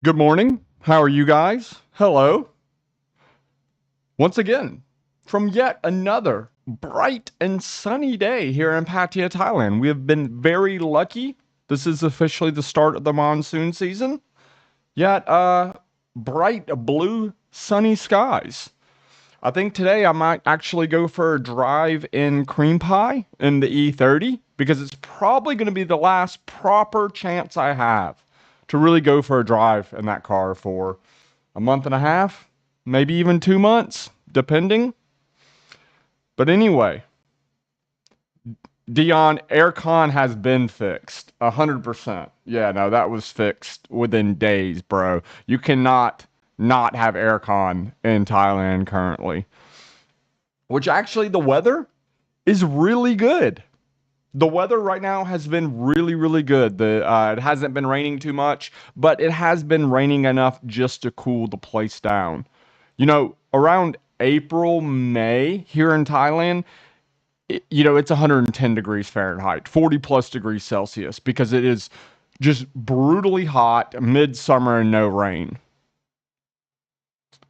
Good morning. How are you guys? Hello. Once again, from yet another bright and sunny day here in Pattaya, Thailand. We have been very lucky. This is officially the start of the monsoon season. Yet, bright blue sunny skies. I think today I might actually go for a drive in cream pie in the E30 because it's probably going to be the last proper chance I have to really go for a drive in that car for a month and a half, maybe even 2 months, depending. But anyway, Dion, aircon has been fixed 100%. Yeah, no, that was fixed within days, bro. You cannot not have aircon in Thailand currently, which actually the weather is really good. The weather right now has been really, really good. It hasn't been raining too much, but it has been raining enough just to cool the place down. Around April, May here in Thailand, it's 110 degrees Fahrenheit, 40 plus degrees Celsius, because it is just brutally hot, midsummer, and no rain.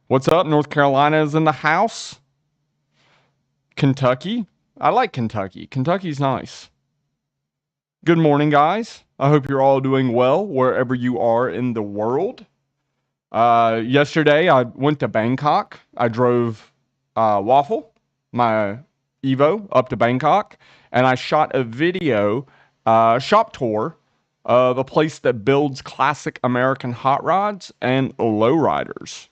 What's up? North Carolina is in the house. Kentucky. I like Kentucky. Kentucky's nice. Good morning, guys. I hope you're all doing well wherever you are in the world. Yesterday, I went to Bangkok. I drove Waffle, my Evo, up to Bangkok, and I shot a video shop tour of a place that builds classic American hot rods and lowriders.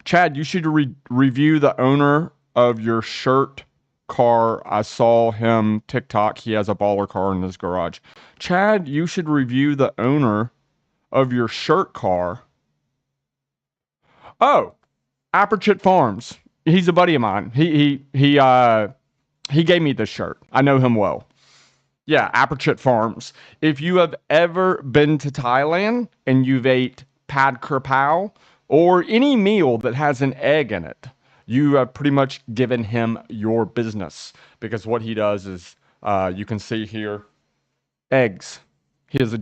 Chad, you should review the owner of your shirt car. I saw him TikTok. He has a baller car in his garage. Chad, you should review the owner of your shirt car. Oh, Aperchit Farms. He's a buddy of mine. He gave me this shirt. I know him well. Yeah, Aperchit Farms. If you have ever been to Thailand and you've ate pad krapao or any meal that has an egg in it, you have pretty much given him your business, because what he does is, you can see here, eggs. He is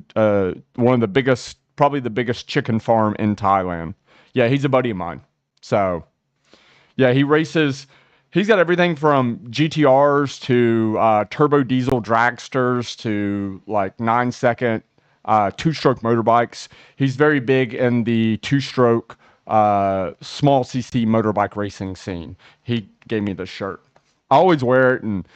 one of the biggest, probably the biggest chicken farm in Thailand. Yeah, he's a buddy of mine. So, yeah, he races. He's got everything from GTRs to turbo diesel dragsters to like 9 second two-stroke motorbikes. He's very big in the two-stroke small CC motorbike racing scene. He gave me this shirt. I always wear it, and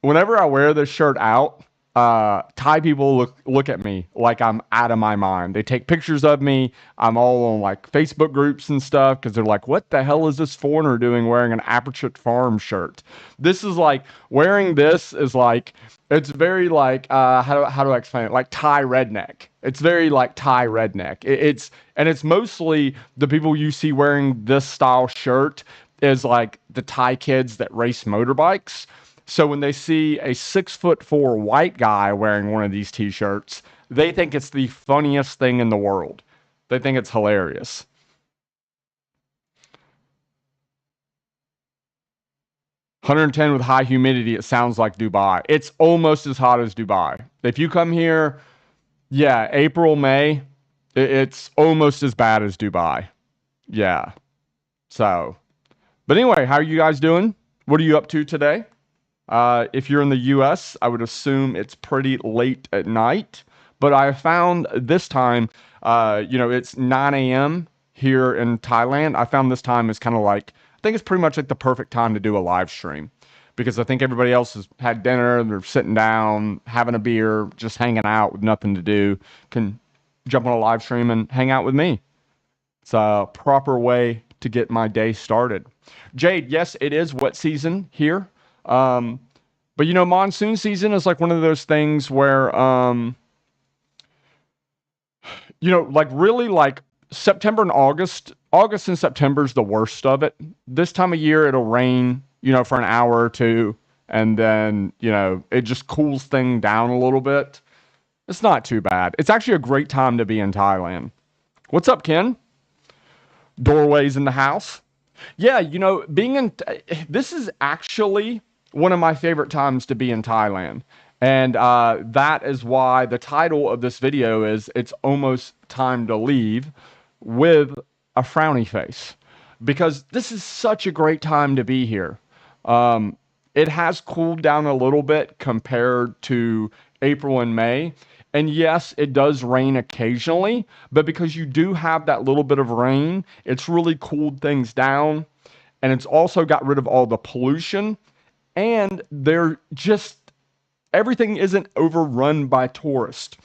whenever I wear this shirt out, Thai people look at me like I'm out of my mind. They take pictures of me. I'm all on like Facebook groups and stuff because they're like, "What the hell is this foreigner doing wearing an Aperture Farm shirt?" This is like wearing this is like it's very like how do I explain it? Like Thai redneck. It's very like Thai redneck. It's mostly the people you see wearing this style shirt is like the Thai kids that race motorbikes. So when they see a 6'4" white guy wearing one of these t-shirts, they think it's the funniest thing in the world. They think it's hilarious. 110 with high humidity, it sounds like Dubai. It's almost as hot as Dubai. If you come here, yeah, April, May, it's almost as bad as Dubai. Yeah. So, but anyway, how are you guys doing? What are you up to today? If you're in the US, I would assume it's pretty late at night. But I found this time, it's 9 a.m. here in Thailand. I found this time is kind of like, I think it's pretty much like the perfect time to do a live stream, because I think everybody else has had dinner, they're sitting down, having a beer, just hanging out with nothing to do, can jump on a live stream and hang out with me. It's a proper way to get my day started. Jade, yes, it is wet season here. Um, but monsoon season is like one of those things where, like really like September and August and September is the worst of it. This time of year, it'll rain, for an hour or two. And then, it just cools thing down a little bit. It's not too bad. It's actually a great time to be in Thailand. What's up, Ken? Doorways in the house. Yeah, being in this is actually one of my favorite times to be in Thailand. And that is why the title of this video is It's Almost Time to Leave with a frowny face. Because this is such a great time to be here. It has cooled down a little bit compared to April and May. And yes, it does rain occasionally, but because you do have that little bit of rain, it's really cooled things down. And it's also got rid of all the pollution. And they're just everything isn't overrun by tourists.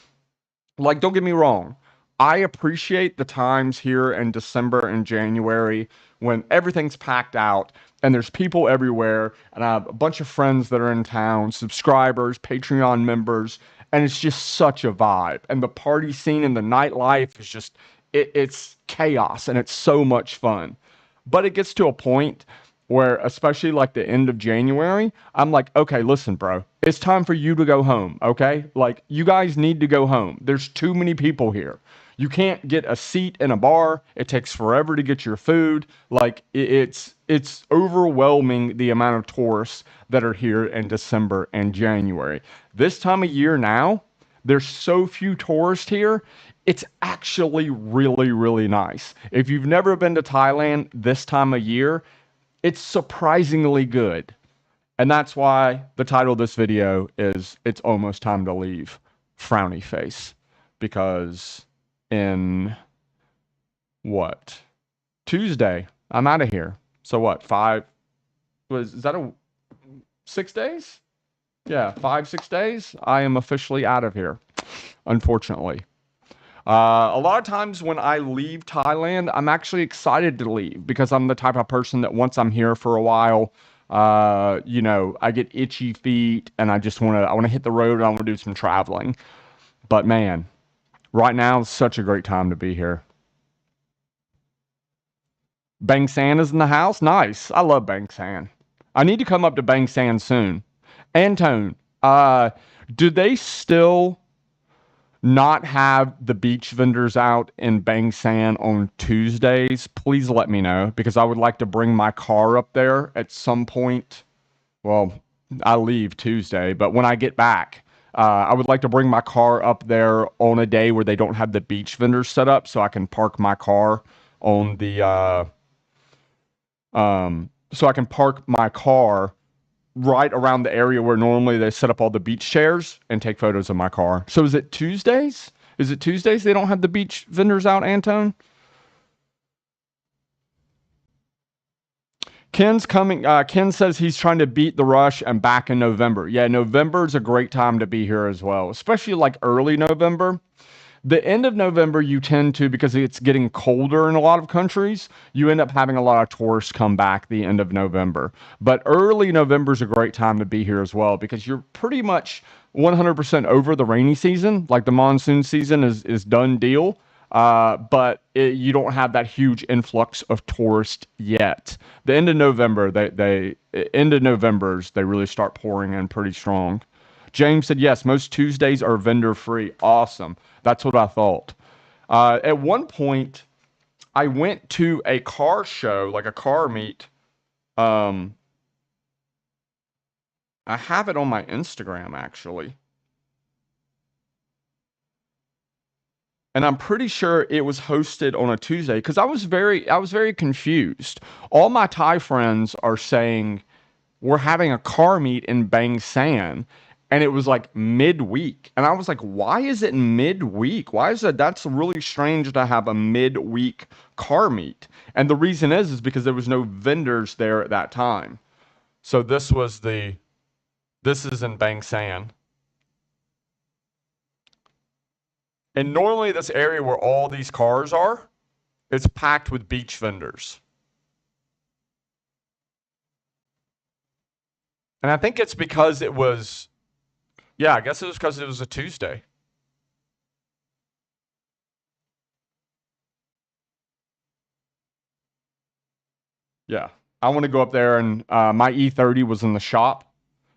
Like, don't get me wrong. I appreciate the times here in December and January when everything's packed out and there's people everywhere. And I have a bunch of friends that are in town, subscribers, Patreon members, and it's just such a vibe. And the party scene and the nightlife is just, it's chaos and it's so much fun. But it gets to a point where, especially like the end of January, I'm like, okay, listen, bro, it's time for you to go home, okay? Like, you guys need to go home. There's too many people here. You can't get a seat in a bar. It takes forever to get your food. Like, it's overwhelming the amount of tourists that are here in December and January. This time of year now, there's so few tourists here. It's actually really, really nice. If you've never been to Thailand this time of year, it's surprisingly good. And that's why the title of this video is It's Almost Time to Leave, Frowny Face. Because in what? Tuesday, I'm out of here. So what? Is that 6 days? Yeah, 5, 6 days. I am officially out of here, unfortunately. A lot of times when I leave Thailand, I'm actually excited to leave because I'm the type of person that once I'm here for a while, I get itchy feet and I want to hit the road and I want to do some traveling. But man, right now is such a great time to be here. Bang San is in the house. Nice. I love Bang San. I need to come up to Bang San soon. Antone, do they still not have the beach vendors out in Bang San on Tuesdays? Please let me know because I would like to bring my car up there at some point. Well, I leave Tuesday, but when I get back, I would like to bring my car up there on a day where they don't have the beach vendors set up so I can park my car on the so I can park my car right around the area where normally they set up all the beach chairs and take photos of my car. So is it Tuesdays? Is it Tuesdays they don't have the beach vendors out, Antone? Ken's coming. Ken says he's trying to beat the rush and back in November. Yeah, November is a great time to be here as well, especially like early November. The end of November, you tend to, because it's getting colder in a lot of countries, you end up having a lot of tourists come back the end of November. But early November is a great time to be here as well because you're pretty much 100% over the rainy season. Like the monsoon season is done deal. But you don't have that huge influx of tourists yet. The end of November, end of November's, they really start pouring in pretty strong. James said, yes, most Tuesdays are vendor free. Awesome. That's what I thought. At one point, I went to a car show, like a car meet. I have it on my Instagram, actually. And I'm pretty sure it was hosted on a Tuesday because I was very confused. All my Thai friends are saying we're having a car meet in Bang San, and it was like midweek. And I was like, why is it midweek? Why is that? That's really strange to have a midweek car meet. And the reason is because there was no vendors there at that time. So this is in Bang San. And normally this area where all these cars are, it's packed with beach vendors. And I think it's because it was, yeah, I guess it was because it was a Tuesday. Yeah. I want to go up there and my E30 was in the shop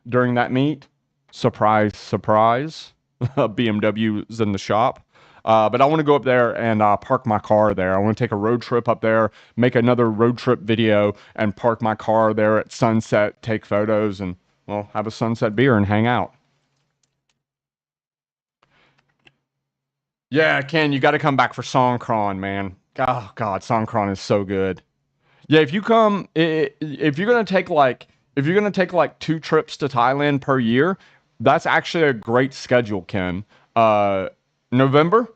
during that meet. Surprise, surprise. BMW's in the shop. But I want to go up there and park my car there. I want to take a road trip up there, make another road trip video, and park my car there at sunset, take photos, and, well, have a sunset beer and hang out. Yeah, Ken, you got to come back for Songkran, man. Oh God, Songkran is so good. Yeah, if you come, if you're gonna take like, if you're gonna take like 2 trips to Thailand per year, that's actually a great schedule, Ken. Uh, November,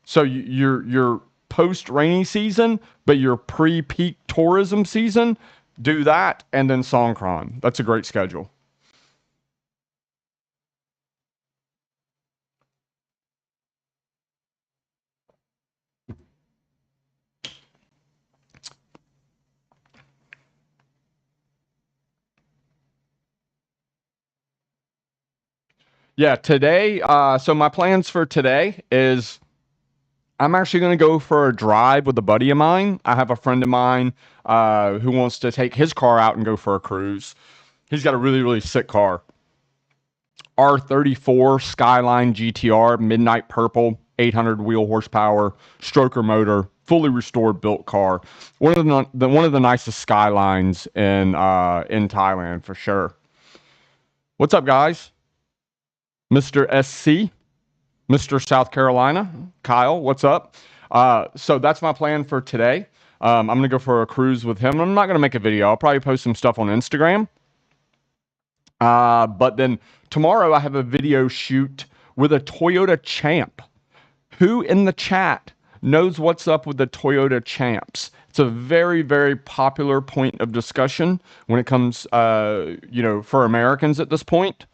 so you're post rainy season, but you're pre peak tourism season. Do that, and then Songkran. That's a great schedule. Yeah, today. So my plans for today is I'm actually going to go for a drive with a buddy of mine. I have a friend of mine who wants to take his car out and go for a cruise. He's got a really, really sick car. R34 Skyline GTR, midnight purple, 800 wheel horsepower, stroker motor, fully restored built car. One of the nicest Skylines in Thailand for sure. What's up, guys? Mr. SC, Mr. South Carolina, Kyle. What's up? So that's my plan for today. I'm gonna go for a cruise with him. I'm not gonna make a video. I'll probably post some stuff on Instagram. But then tomorrow I have a video shoot with a Toyota Champ. Who in the chat knows what's up with the Toyota Champs? It's a very, very popular point of discussion when it comes, for Americans at this point.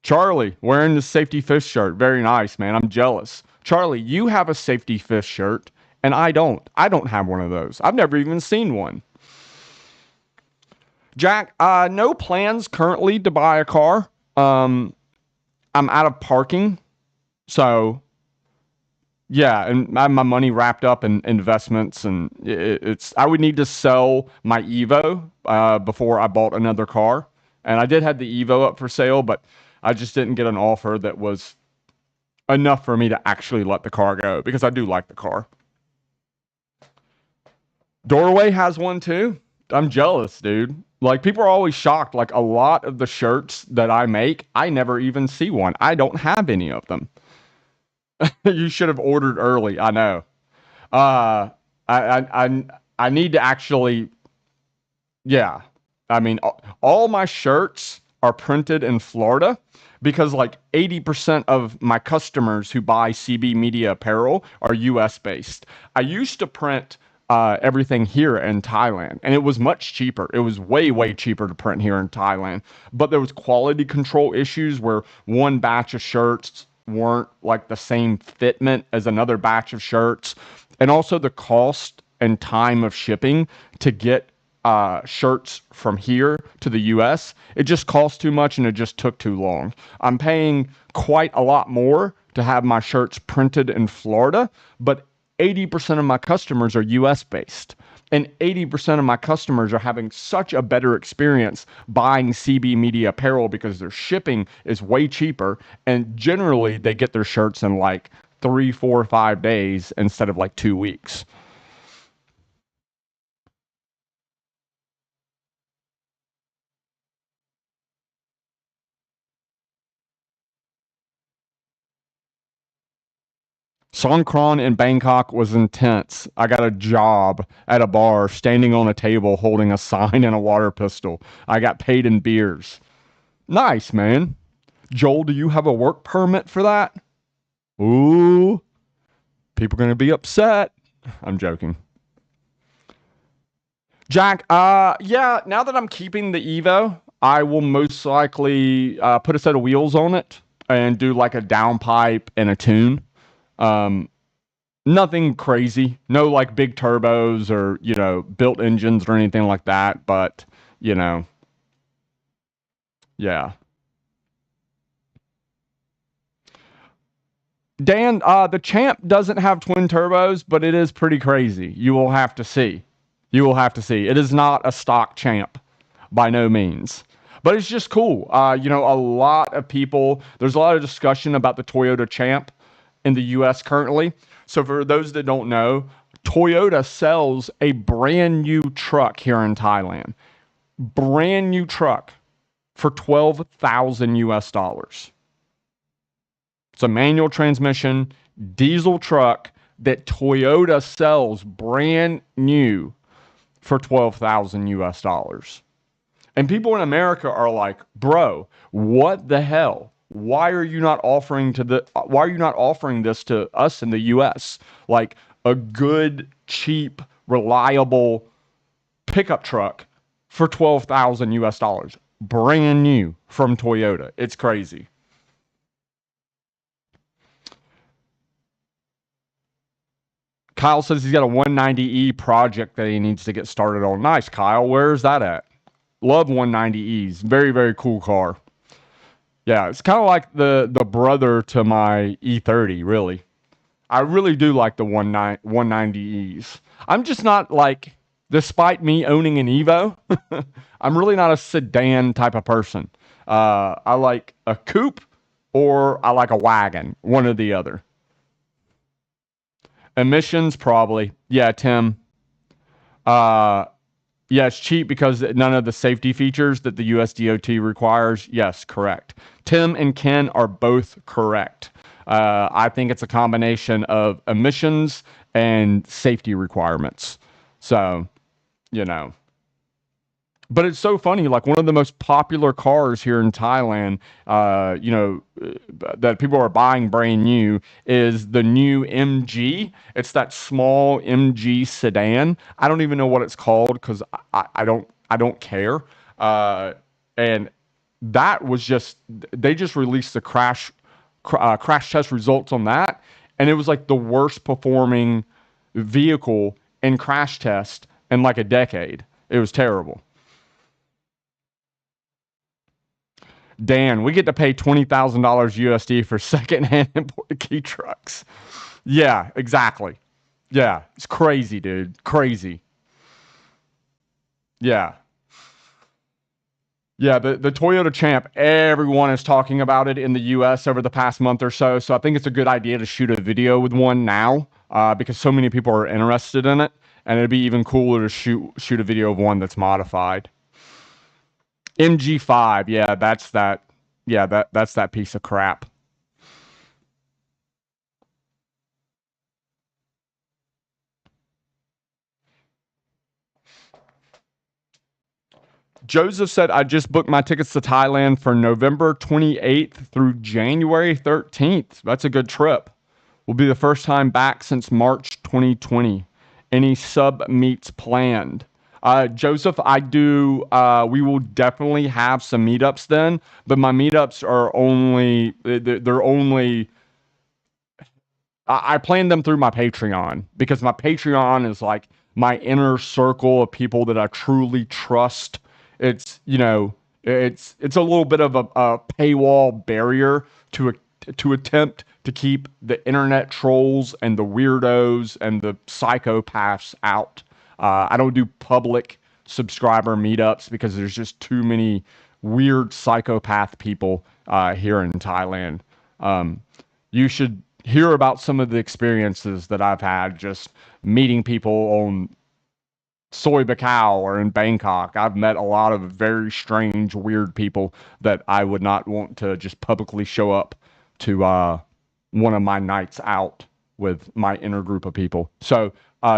Charlie wearing the safety fish shirt. Very nice, man. I'm jealous. Charlie, you have a safety fish shirt, and I don't. I don't have one of those. I've never even seen one. Jack, no plans currently to buy a car. I'm out of parking, so yeah, and I have my money wrapped up in investments, and it's. I would need to sell my Evo before I bought another car, and I did have the Evo up for sale, but I just didn't get an offer that was enough for me to actually let the car go because I do like the car. Doorway has one too. I'm jealous, dude. Like people are always shocked. Like a lot of the shirts that I make, I never even see one. I don't have any of them. You should have ordered early. I know. Uh, I need to actually. Yeah. I mean, all my shirts are printed in Florida because like 80% of my customers who buy CB Media apparel are US based. I used to print everything here in Thailand and it was much cheaper. It was way, way cheaper to print here in Thailand. But there was quality control issues where one batch of shirts weren't like the same fitment as another batch of shirts. And also the cost and time of shipping to get shirts from here to the US, it just cost too much and it just took too long. I'm paying quite a lot more to have my shirts printed in Florida, but 80% of my customers are US based. And 80% of my customers are having such a better experience buying CB Media apparel because their shipping is way cheaper. And generally, they get their shirts in like 3, 4, 5 days instead of like 2 weeks. Songkran in Bangkok was intense. I got a job at a bar, standing on a table holding a sign and a water pistol. I got paid in beers. Nice, man. Joel, do you have a work permit for that? Ooh, people are going to be upset. I'm joking. Jack, yeah, now that I'm keeping the Evo, I will most likely put a set of wheels on it and do like a downpipe and a tune. Um, Nothing crazy. No like big turbos or, built engines or anything like that. But, you know, yeah. Dan, the Champ doesn't have twin turbos, but it is pretty crazy. You will have to see. You will have to see. It is not a stock Champ by no means. But it's just cool. A lot of people, there's a lot of discussion about the Toyota Champ in the US currently. So for those that don't know, Toyota sells a brand new truck here in Thailand. Brand new truck for 12,000 US dollars. It's a manual transmission diesel truck that Toyota sells brand new for 12,000 US dollars. And people in America are like, "Bro, what the hell? Why are you not offering this to us in the US? Like a good, cheap, reliable pickup truck for 12,000 US dollars, brand new from Toyota." It's crazy. Kyle says he's got a 190E project that he needs to get started on. Nice, Kyle. Where is that at? Love 190Es. Very, very cool car. Yeah, it's kind of like the brother to my E30, really. I really do like the 190Es. I'm just not like, despite me owning an Evo, I'm really not a sedan type of person. I like a coupe or I like a wagon, one or the other. Emissions, probably. Yeah, Tim. Uh, yeah, it's cheap because none of the safety features that the USDOT requires. Yes, correct. Tim and Ken are both correct. I think it's a combination of emissions and safety requirements. So, you know. But it's so funny. Like one of the most popular cars here in Thailand, that people are buying brand new is the new MG. It's that small MG sedan. I don't even know what it's called because I don't care. And that was just they just released the crash test results on that, and it was like the worst performing vehicle in crash test in like a decade. It was terrible. Dan, we get to pay $20,000 USD for secondhand imported key trucks. Yeah, exactly. Yeah, it's crazy, dude. Crazy. Yeah. Yeah, the Toyota Champ, everyone is talking about it in the US over the past month or so. So I think it's a good idea to shoot a video with one now because so many people are interested in it. And it'd be even cooler to shoot a video of one that's modified. MG5, yeah, that's that. Yeah, that's that piece of crap. Joseph said, I just booked my tickets to Thailand for November 28th through January 13th. That's a good trip. Will be the first time back since March 2020. Any sub meets planned? Joseph, I do. We will definitely have some meetups then, but my meetups are only, they're only, I plan them through my Patreon because my Patreon is like my inner circle of people that I truly trust. It's it's a little bit of a paywall barrier to attempt to keep the internet trolls and the weirdos and the psychopaths out. I don't do public subscriber meetups because there's just too many weird psychopath people here in Thailand. You should hear about some of the experiences that I've had just meeting people on Soy Bacau or in Bangkok. I've met a lot of very strange, weird people that I would not want to just publicly show up to one of my nights out with my inner group of people. So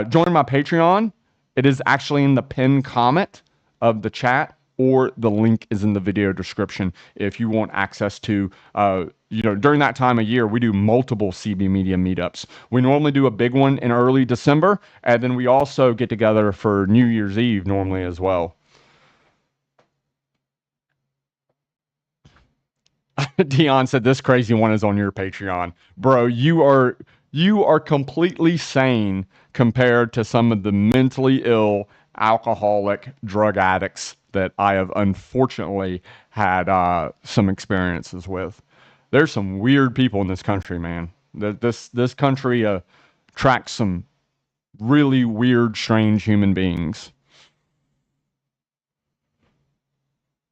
join my Patreon. It is actually in the pinned comment of the chat, or the link is in the video description if you want access to, during that time of year, we do multiple CB Media meetups. We normally do a big one in early December, and then we also get together for New Year's Eve normally as well. Dion said this crazy one is on your Patreon. Bro, you are completely sane compared to some of the mentally ill alcoholic drug addicts that I have unfortunately had some experiences with. There's some weird people in this country, man. This country attracts some really weird, strange human beings.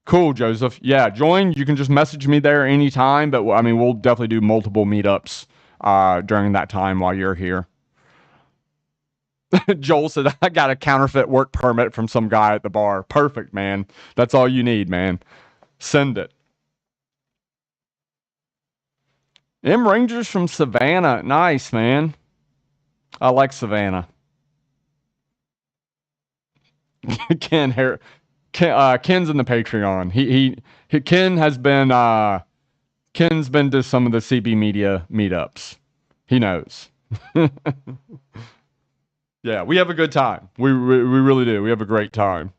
Cool, Joseph. Yeah, join. You can just message me there anytime, but I mean, we'll definitely do multiple meetups during that time while you're here. Joel said, I got a counterfeit work permit from some guy at the bar. Perfect, man. That's all you need, man. Send it. M Rangers from Savannah. Nice, man. I like Savannah. Ken, Ken's in the Patreon. Ken has been Ken's been to some of the CB Media meetups. He knows. Yeah, we have a good time. We really do. We have a great time.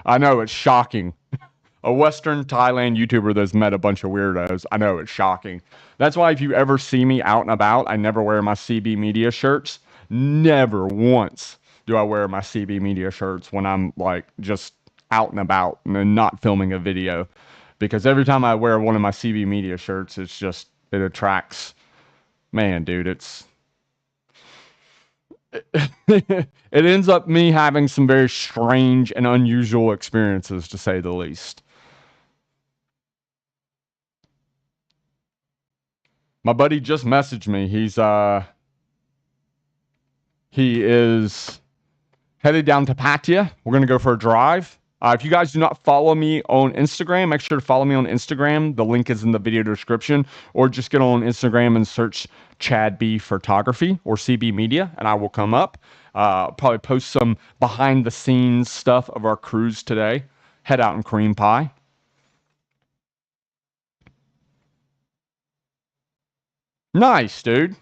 I know, it's shocking. A Western Thailand YouTuber that's met a bunch of weirdos. I know, it's shocking. That's why if you ever see me out and about, I never wear my CB Media shirts. Never once do I wear my CB Media shirts when I'm like just out and about and not filming a video. Because every time I wear one of my CB Media shirts, it attracts, man, dude, it ends up me having some very strange and unusual experiences, to say the least. My buddy just messaged me. He is headed down to Pattaya. We're gonna go for a drive. If you guys do not follow me on Instagram, make sure to follow me on Instagram. The link is in the video description, or just get on Instagram and search Chad B Photography or CB Media, and I will come up. Probably post some behind the scenes stuff of our cruise today. Head out and cream pie. Nice, dude.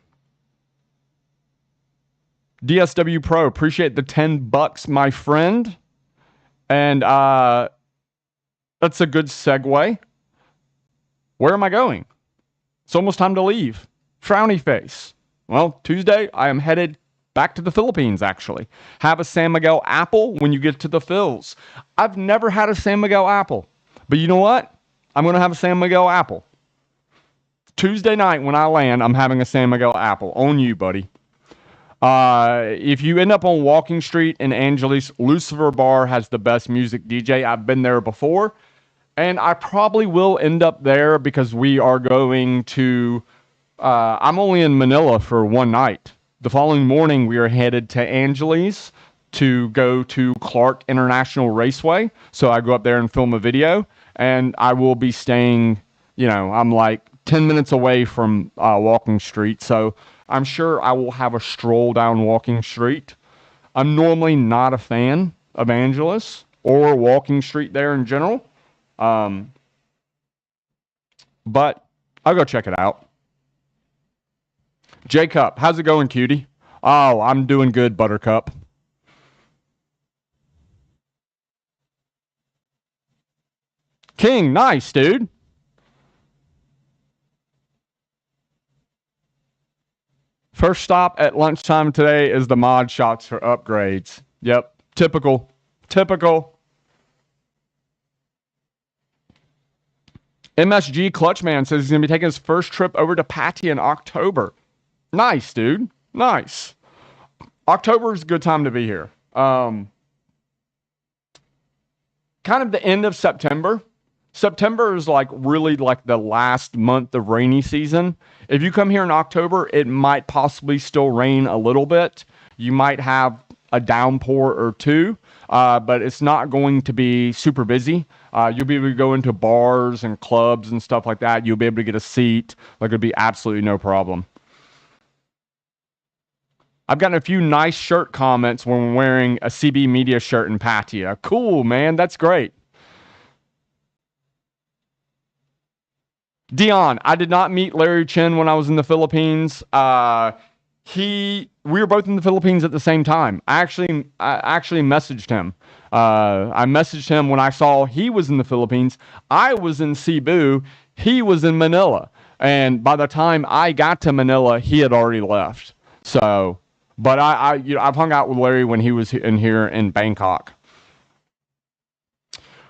DSW Pro, appreciate the $10, my friend. And that's a good segue. Where am I going? It's almost time to leave. Frowny face. Well, Tuesday, I am headed back to the Philippines, actually. Have a San Miguel apple when you get to the Phils. I've never had a San Miguel apple. But you know what? I'm going to have a San Miguel apple. Tuesday night when I land, I'm having a San Miguel apple. On you, buddy. If you end up on Walking Street in Angeles, Lucifer Bar has the best music DJ. I've been there before, and I probably will end up there because we are going to, I'm only in Manila for one night. The following morning, we are headed to Angeles to go to Clark International Raceway. So I go up there and film a video, and I will be staying, I'm like 10 minutes away from Walking Street. So I'm sure I will have a stroll down Walking Street. I'm normally not a fan of Angeles or Walking Street there in general. But I'll go check it out. Jacob, how's it going, cutie? Oh, I'm doing good, Buttercup. King, nice, dude. First stop at lunchtime today is the mod shots for upgrades. Yep, typical. MSG Clutchman says he's going to be taking his first trip over to Pattaya in October. Nice, dude. Nice. October is a good time to be here. Kind of the end of September. September is like really like the last month of rainy season. If you come here in October, it might possibly still rain a little bit. You might have a downpour or two, but it's not going to be super busy. You'll be able to go into bars and clubs and stuff like that. You'll be able to get a seat. Like, it'll be absolutely no problem. I've gotten a few nice shirt comments when wearing a CB Media shirt in Pattaya. Cool, man. That's great. Dion, I did not meet Larry Chen when I was in the Philippines. We were both in the Philippines at the same time. I actually messaged him. I messaged him when I saw he was in the Philippines. I was in Cebu. He was in Manila. And by the time I got to Manila, he had already left. So, but I've hung out with Larry when he was in here in Bangkok.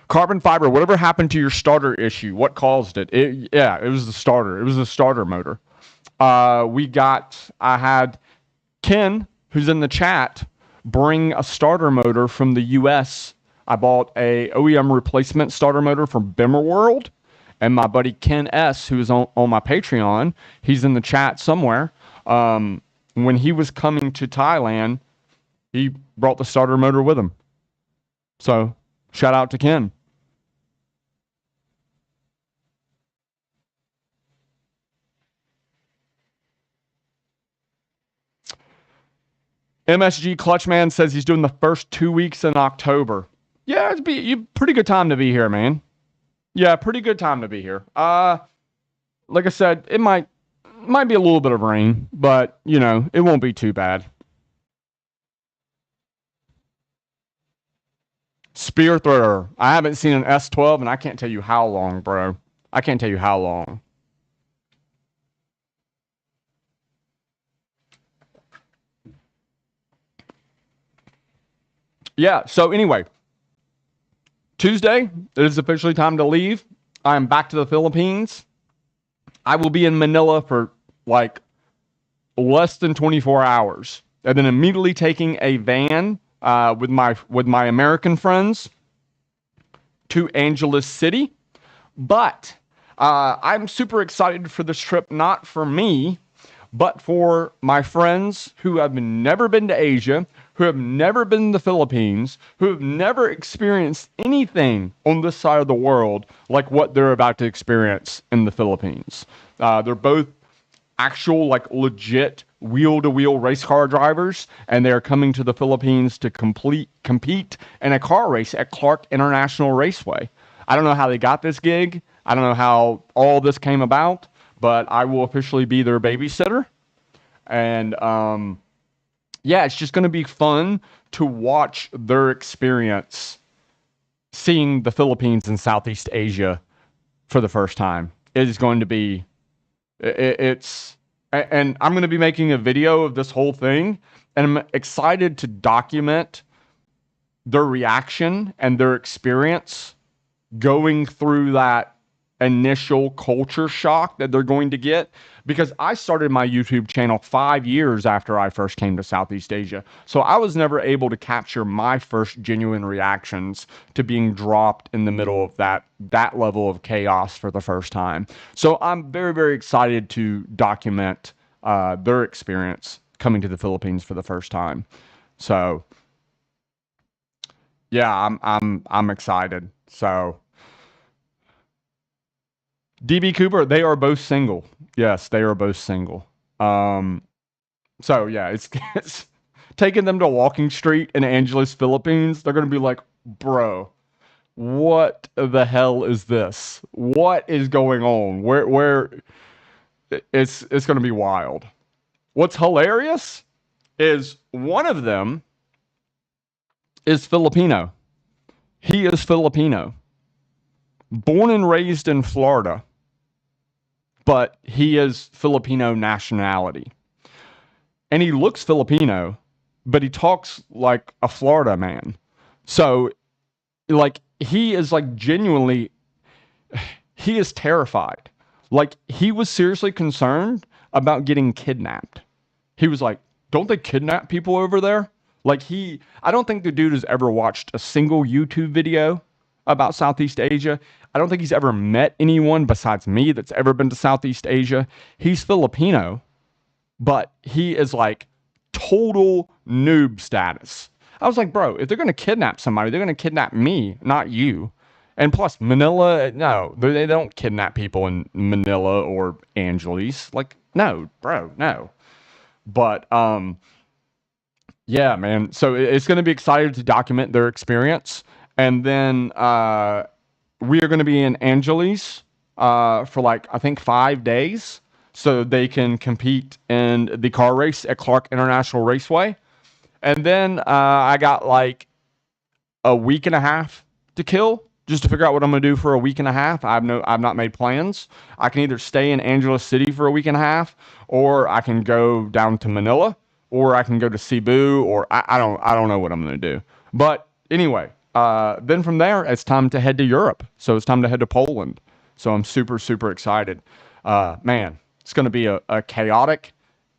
Carbon fiber, whatever happened to your starter issue? What caused it? It was the starter. It was the starter motor. I had Ken, who's in the chat, bring a starter motor from the US. I bought a OEM replacement starter motor from Bimmer World. And my buddy Ken S., who's on my Patreon, he's in the chat somewhere. When he was coming to Thailand, he brought the starter motor with him. So, shout out to Ken. MSG Clutchman says he's doing the first 2 weeks in October. Yeah, it'd be pretty good time to be here, man. Yeah, pretty good time to be here. Like I said, it might be a little bit of rain, but it won't be too bad. Spear thrower. I haven't seen an S12, and I can't tell you how long, bro. I can't tell you how long. Yeah, so anyway, Tuesday, it is officially time to leave. I am back to the Philippines. I will be in Manila for like less than 24 hours, and then immediately taking a van with my American friends to Angeles City. But I'm super excited for this trip, not for me, but for my friends who have never been to Asia, who have never been to the Philippines, who have never experienced anything on this side of the world like what they're about to experience in the Philippines. They're both actual, like, legit wheel-to-wheel race car drivers, and they're coming to the Philippines to compete in a car race at Clark International Raceway. I don't know how they got this gig. I don't know how all this came about, but I will officially be their babysitter. And yeah, it's just going to be fun to watch their experience seeing the Philippines and Southeast Asia for the first time. It is going to be, and I'm going to be making a video of this whole thing, and I'm excited to document their reaction and their experience going through that initial culture shock that they're going to get, because I started my YouTube channel 5 years after I first came to Southeast Asia. So I was never able to capture my first genuine reactions to being dropped in the middle of that level of chaos for the first time. So I'm very, very excited to document their experience coming to the Philippines for the first time. So yeah, I'm excited. So DB Cooper, they are both single. Yes, they are both single. So yeah, it's taking them to Walking Street in Angeles, Philippines. They're gonna be like, bro, what the hell is this? What is going on? Where it's gonna be wild. What's hilarious is one of them is Filipino. He is Filipino. Born and raised in Florida, but he is Filipino nationality. And he looks Filipino, but he talks like a Florida man. So, like, he is like genuinely, he is terrified. Like, he was seriously concerned about getting kidnapped. He was like, don't they kidnap people over there? Like, I don't think the dude has ever watched a single YouTube video about Southeast Asia. I don't think he's ever met anyone besides me that's ever been to Southeast Asia. He's Filipino, but he is like total noob status. I was like, bro, if they're going to kidnap somebody, they're going to kidnap me, not you. And plus, Manila, no, they don't kidnap people in Manila or Angeles. Like, no, bro, no. But, yeah, man. So it's going to be exciting to document their experience. And then we are going to be in Angeles for like, I think 5 days, so they can compete in the car race at Clark International Raceway. And then I got like a week and a half to kill just to figure out what I'm going to do for a week and a half. I've not made plans. I can either stay in Angeles City for a week and a half, or I can go down to Manila, or I can go to Cebu, or I don't know what I'm going to do. But anyway, then from there, it's time to head to Europe. So it's time to head to Poland. So I'm super, super excited. Man, it's going to be a chaotic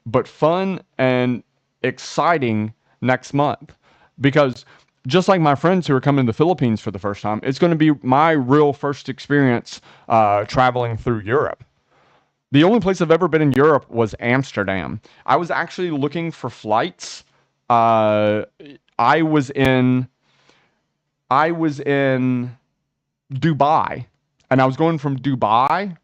but fun and exciting next month, because just like my friends who are coming to the Philippines for the first time, it's going to be my real first experience traveling through Europe. The only place I've ever been in Europe was Amsterdam. I was actually looking for flights. I was in Dubai, and I was going from Dubai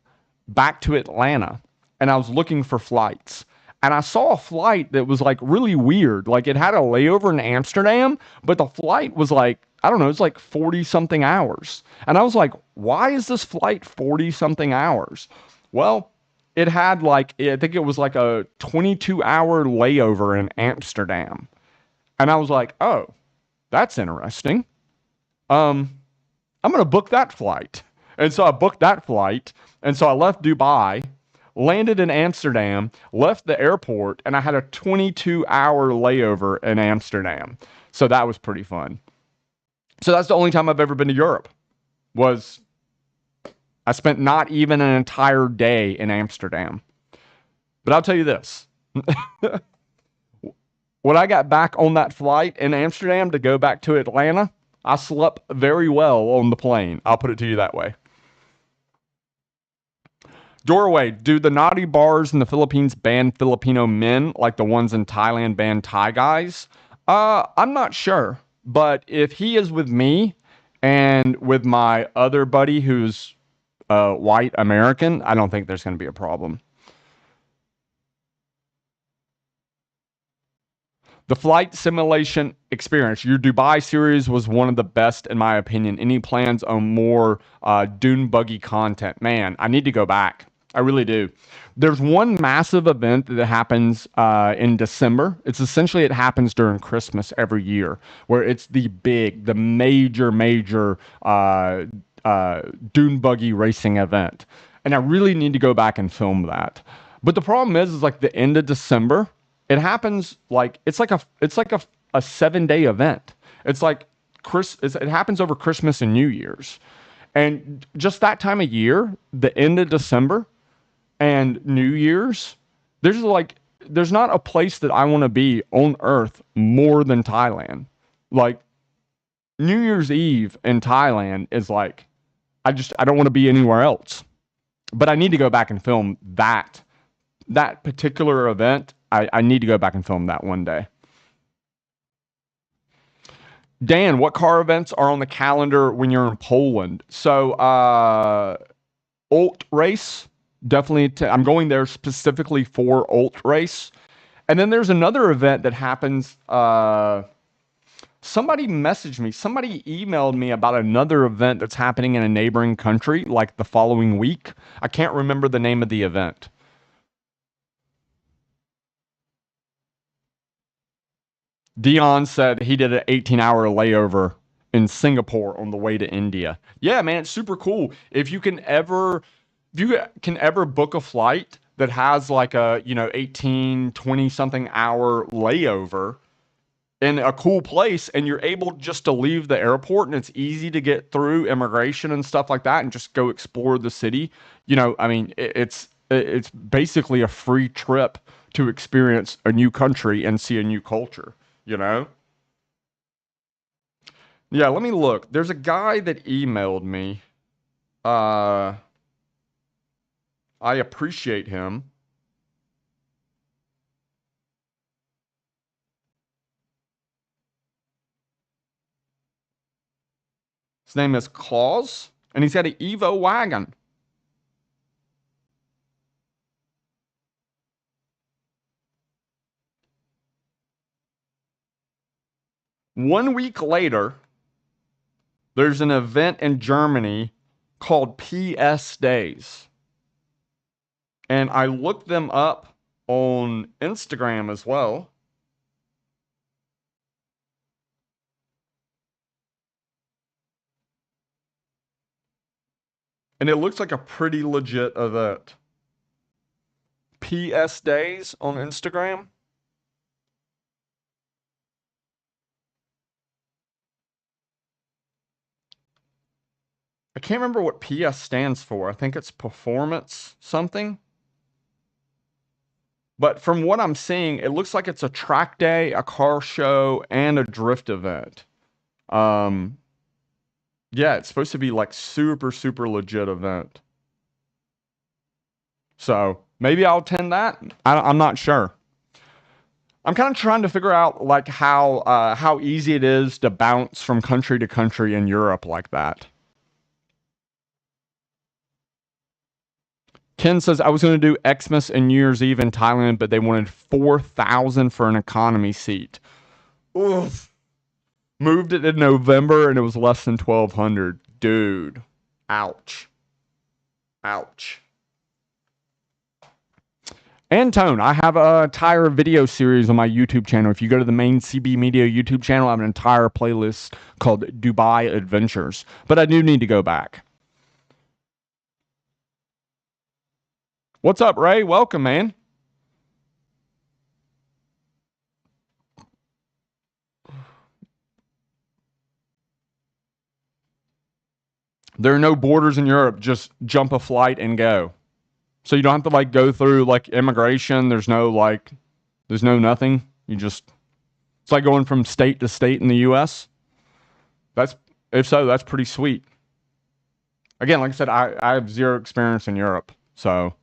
back to Atlanta, and I was looking for flights. And I saw a flight that was like really weird. Like it had a layover in Amsterdam, but the flight was like, I don't know, it's like 40 something hours. And I was like, why is this flight 40 something hours? Well, it had like, I think it was like a 22-hour layover in Amsterdam. And I was like, oh, that's interesting. Um, I'm going to book that flight. And so I booked that flight. And so I left Dubai, landed in Amsterdam, left the airport, and I had a 22-hour layover in Amsterdam. So that was pretty fun. So that's the only time I've ever been to Europe. Was I spent not even an entire day in Amsterdam. But I'll tell you this. When I got back on that flight in Amsterdam to go back to Atlanta, I slept very well on the plane. I'll put it to you that way. Doorway, do the naughty bars in the Philippines ban Filipino men like the ones in Thailand ban Thai guys? I'm not sure. But if he is with me and with my other buddy who's white American, I don't think there's going to be a problem. The flight simulation experience. Your Dubai series was one of the best, in my opinion. Any plans on more dune buggy content? Man, I need to go back. I really do. There's one massive event that happens in December. It's essentially it happens during Christmas every year, where it's the major dune buggy racing event, and I really need to go back and film that. But the problem is like the end of December. It happens like it's like a 7-day event. It's like it happens over Christmas and New Year's. And just that time of year, the end of December and New Year's, there's not a place that I want to be on earth more than Thailand. Like New Year's Eve in Thailand is like I don't want to be anywhere else. But I need to go back and film that particular event. I need to go back and film that one day. Dan, what car events are on the calendar when you're in Poland? So, Alt Race, definitely. I'm going there specifically for Alt Race. And then there's another event that happens. Somebody messaged me, somebody emailed me about another event that's happening in a neighboring country like the following week. I can't remember the name of the event. Dion said he did an 18-hour layover in Singapore on the way to India. Yeah, man, it's super cool. If you can ever book a flight that has like a, 18, 20 something hour layover in a cool place and you're able just to leave the airport and it's easy to get through immigration and stuff like that and just go explore the city. I mean, it's basically a free trip to experience a new country and see a new culture, you know? Yeah, let me look. There's a guy that emailed me. Uh, I appreciate him. His name is Claus, and he's got an Evo wagon. One week later, there's an event in Germany called PS Days. And I looked them up on Instagram as well. And it looks like a pretty legit event. PS Days on Instagram. I can't remember what PS stands for. I think it's performance something. But from what I'm seeing, it looks like it's a track day, a car show, and a drift event. Um, yeah, it's supposed to be like super, super legit event. So maybe I'll attend that. I'm not sure. I'm kind of trying to figure out like how easy it is to bounce from country to country in Europe like that. Ken says, I was going to do Xmas and New Year's Eve in Thailand, but they wanted 4,000 for an economy seat. Oof. Moved it in November and it was less than 1,200. Dude. Ouch. Ouch. And Tone, I have an entire video series on my YouTube channel. If you go to the main CB Media YouTube channel, I have an entire playlist called Dubai Adventures. But I do need to go back. What's up, Ray? Welcome, man. There are no borders in Europe. Just jump a flight and go. So you don't have to like go through like immigration. There's no nothing. You just, it's like going from state to state in the US. If so, that's pretty sweet. Again, like I said, I have zero experience in Europe. So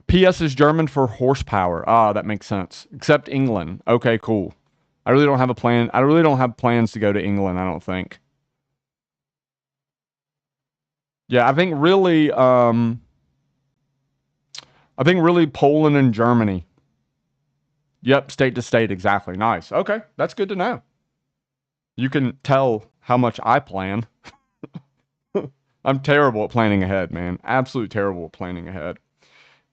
PS is German for horsepower. Ah, that makes sense. Except England. Okay, cool. I really don't have a plan. I really don't have plans to go to England, I don't think. Yeah, I think really Poland and Germany. Yep, state to state, exactly. Nice. Okay, that's good to know. You can tell how much I plan. I'm terrible at planning ahead, man. Absolutely terrible at planning ahead.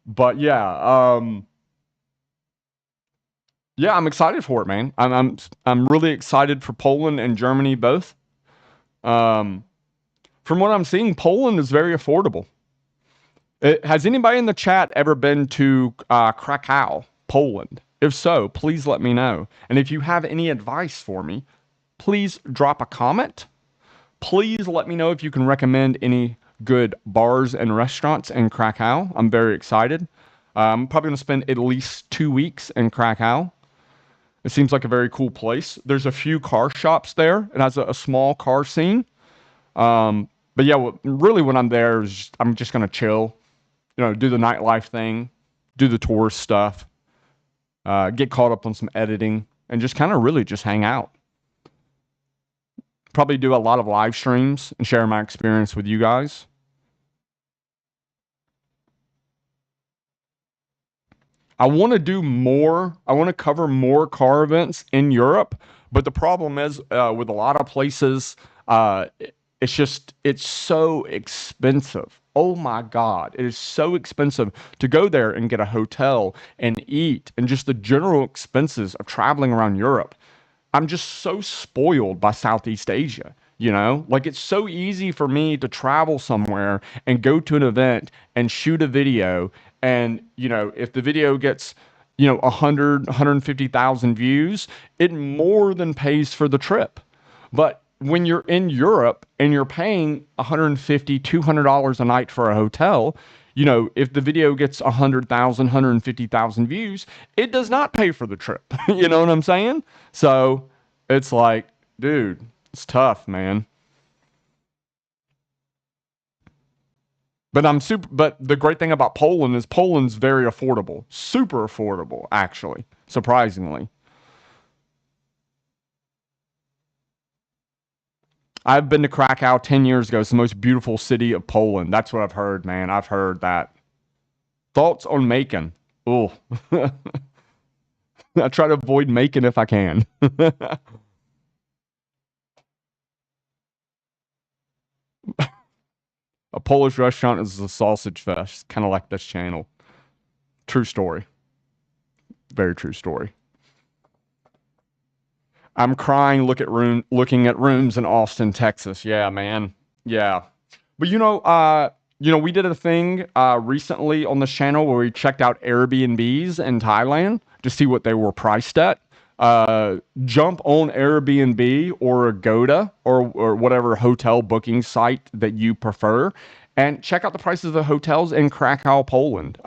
But yeah, yeah, I'm excited for it, man. I'm really excited for Poland and Germany both. From what I'm seeing, Poland is very affordable. Has anybody in the chat ever been to Krakow, Poland? If so, please let me know. And if you have any advice for me, please drop a comment. Please let me know if you can recommend any good bars and restaurants in Krakow. I'm very excited. I'm probably going to spend at least 2 weeks in Krakow. It seems like a very cool place. There's a few car shops there. It has a small car scene. But yeah, really when I'm there, I'm just going to chill, do the nightlife thing, do the tourist stuff, get caught up on some editing, and just kind of really just hang out. Probably do a lot of live streams and share my experience with you guys. I want to do more. I want to cover more car events in Europe. But the problem is with a lot of places, it's so expensive. Oh my God. It is so expensive to go there and get a hotel and eat and just the general expenses of traveling around Europe. I'm just so spoiled by Southeast Asia. Like it's so easy for me to travel somewhere and go to an event and shoot a video. And, if the video gets, 150,000 views, it more than pays for the trip. But when you're in Europe and you're paying $150, $200 a night for a hotel, if the video gets 100,000, 150,000 views, it does not pay for the trip. You know what I'm saying? So it's like, dude, it's tough, man. But the great thing about Poland is Poland's very affordable. Super affordable, actually, surprisingly. I've been to Krakow 10 years ago. It's the most beautiful city of Poland. That's what I've heard, man. I've heard that. Thoughts on Macon? Oh, I try to avoid Macon if I can. A Polish restaurant is a sausage fest, kind of like this channel. True story. Very true story. I'm crying. Looking at rooms in Austin, Texas. Yeah, man. Yeah, but we did a thing recently on the channel where we checked out Airbnbs in Thailand to see what they were priced at. Jump on Airbnb or Agoda or whatever hotel booking site that you prefer, and check out the prices of the hotels in Krakow, Poland.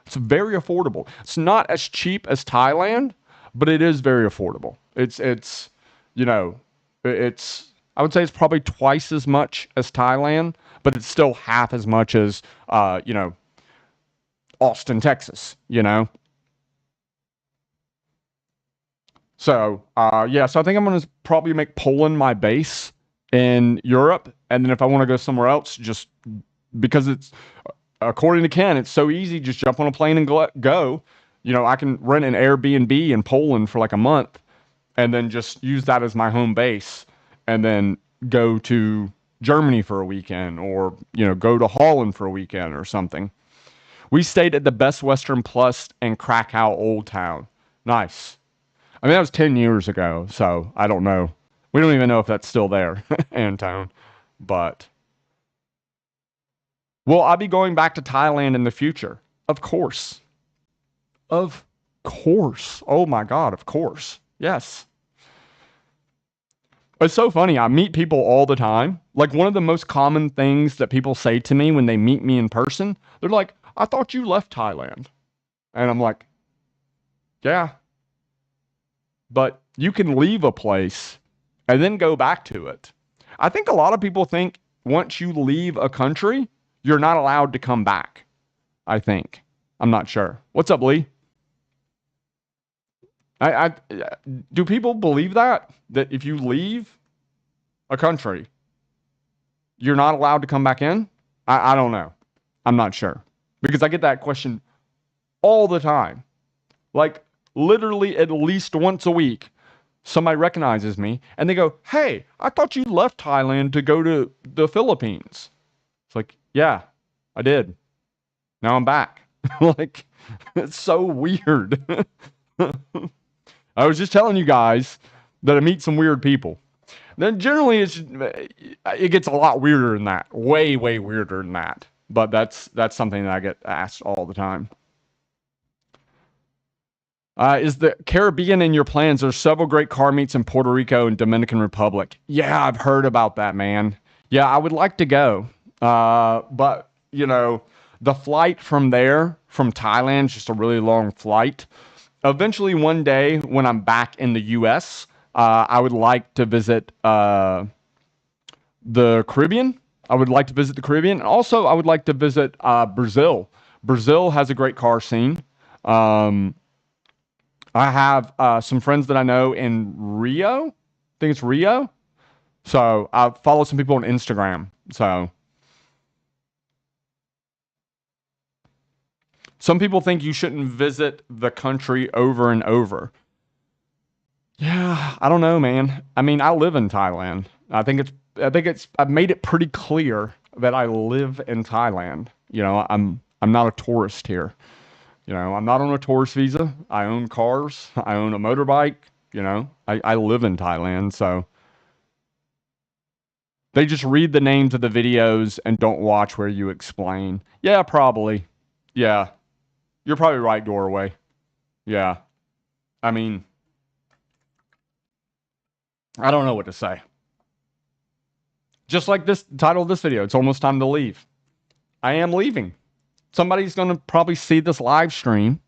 It's very affordable. It's not as cheap as Thailand, but it is very affordable. It's I would say it's probably twice as much as Thailand, but it's still half as much as Austin, Texas. So yeah, so I think I'm gonna probably make Poland my base in Europe. And then if I want to go somewhere else, just because it's, according to Ken, it's so easy, just jump on a plane and go. You know, I can rent an Airbnb in Poland for like a month and then just use that as my home base and then go to Germany for a weekend or, you know, go to Holland for a weekend or something. We stayed at the Best Western Plus in Krakow Old Town. Nice. I mean, that was 10 years ago, so I don't know. We don't even know if that's still there, Antone. But will I be going back to Thailand in the future? Of course. Of course. Oh my God, of course. Yes. It's so funny. I meet people all the time. Like, one of the most common things that people say to me when they meet me in person, they're like, I thought you left Thailand. And I'm like, yeah, but you can leave a place and then go back to it. I think a lot of people think once you leave a country, you're not allowed to come back. I think. I'm not sure. What's up, Lee? I do people believe that if you leave a country, you're not allowed to come back in? I don't know. I'm not sure because I get that question all the time. Like literally at least once a week, somebody recognizes me and they go, "Hey, I thought you left Thailand to go to the Philippines." It's like, yeah, I did. Now I'm back. Like, it's so weird. I was just telling you guys that I meet some weird people. Then generally it gets a lot weirder than that. Way, way weirder than that. But that's something that I get asked all the time. Is the Caribbean in your plans? There's several great car meets in Puerto Rico and Dominican Republic. Yeah, I've heard about that, man. Yeah, I would like to go. But, you know, the flight from there, from Thailand, is just a really long flight. Eventually, one day when I'm back in the U.S., I would like to visit the Caribbean. I would like to visit the Caribbean. And also, I would like to visit Brazil. Brazil has a great car scene. I have some friends that I know in Rio. I think it's Rio. So I follow some people on Instagram. So some people think you shouldn't visit the country over and over. Yeah, I don't know, man. I mean, I live in Thailand. I've made it pretty clear that I live in Thailand. You know, I'm not a tourist here. You know, I'm not on a tourist visa. I own cars. I own a motorbike. You know, I live in Thailand. So they just read the names of the videos and don't watch where you explain. Yeah, probably. Yeah, you're probably right, Doorway. Yeah. I mean, I don't know what to say. Just like this title of this video, it's almost time to leave. I am leaving. Somebody's going to probably see this live stream,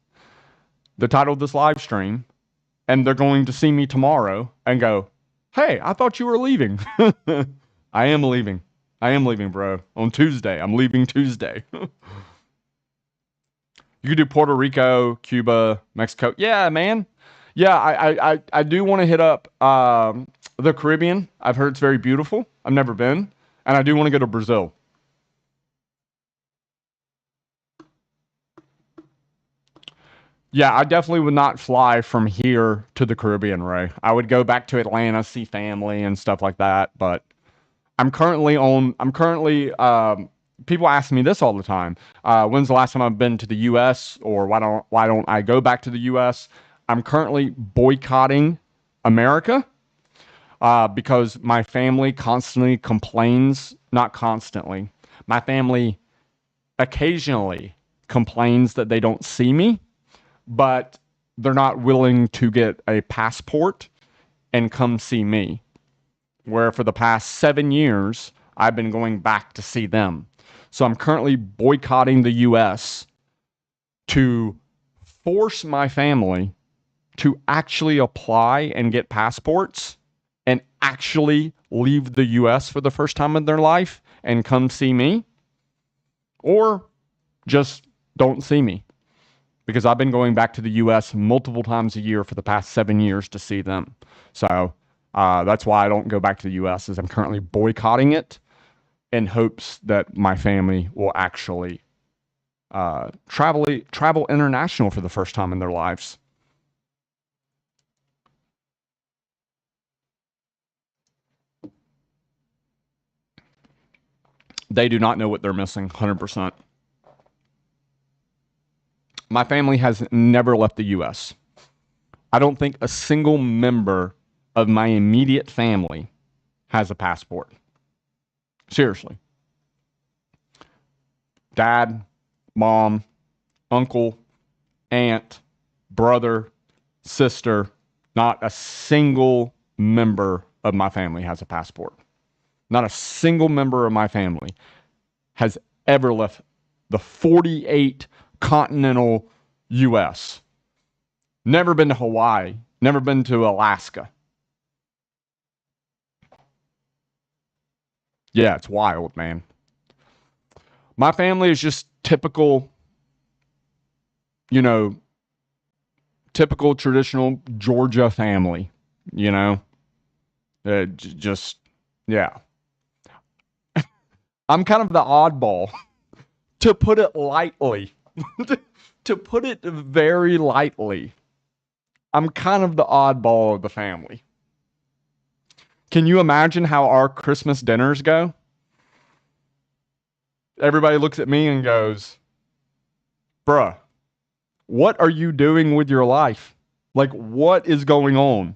the title of this live stream, and they're going to see me tomorrow and go, "Hey, I thought you were leaving." I am leaving. I am leaving, bro. On Tuesday. I'm leaving Tuesday. You could do Puerto Rico, Cuba, Mexico. Yeah, man. Yeah, I do want to hit up the Caribbean. I've heard it's very beautiful. I've never been. And I do want to go to Brazil. Yeah, I definitely would not fly from here to the Caribbean, Ray. I would go back to Atlanta, see family and stuff like that. But people ask me this all the time. When's the last time I've been to the U.S. or why don't I go back to the U.S.? I'm currently boycotting America because my family constantly complains. Not constantly. My family occasionally complains that they don't see me, but they're not willing to get a passport and come see me. Where for the past 7 years, I've been going back to see them. So I'm currently boycotting the US to force my family to actually apply and get passports and actually leave the US for the first time in their life and come see me, or just don't see me. Because I've been going back to the US multiple times a year for the past 7 years to see them. So That's why I don't go back to the U.S. is I'm currently boycotting it in hopes that my family will actually travel international for the first time in their lives. They do not know what they're missing, 100%. My family has never left the U.S. I don't think a single member of my immediate family has a passport. Seriously. Dad, mom, uncle, aunt, brother, sister, not a single member of my family has a passport. Not a single member of my family has ever left the 48 continental U.S. Never been to Hawaii, never been to Alaska. Yeah, it's wild, man. My family is just typical, you know, typical traditional Georgia family, you know? Just, yeah. I'm kind of the oddball, to put it lightly. To put it very lightly. I'm kind of the oddball of the family. Can you imagine how our Christmas dinners go? Everybody looks at me and goes, bruh, what are you doing with your life? Like, what is going on?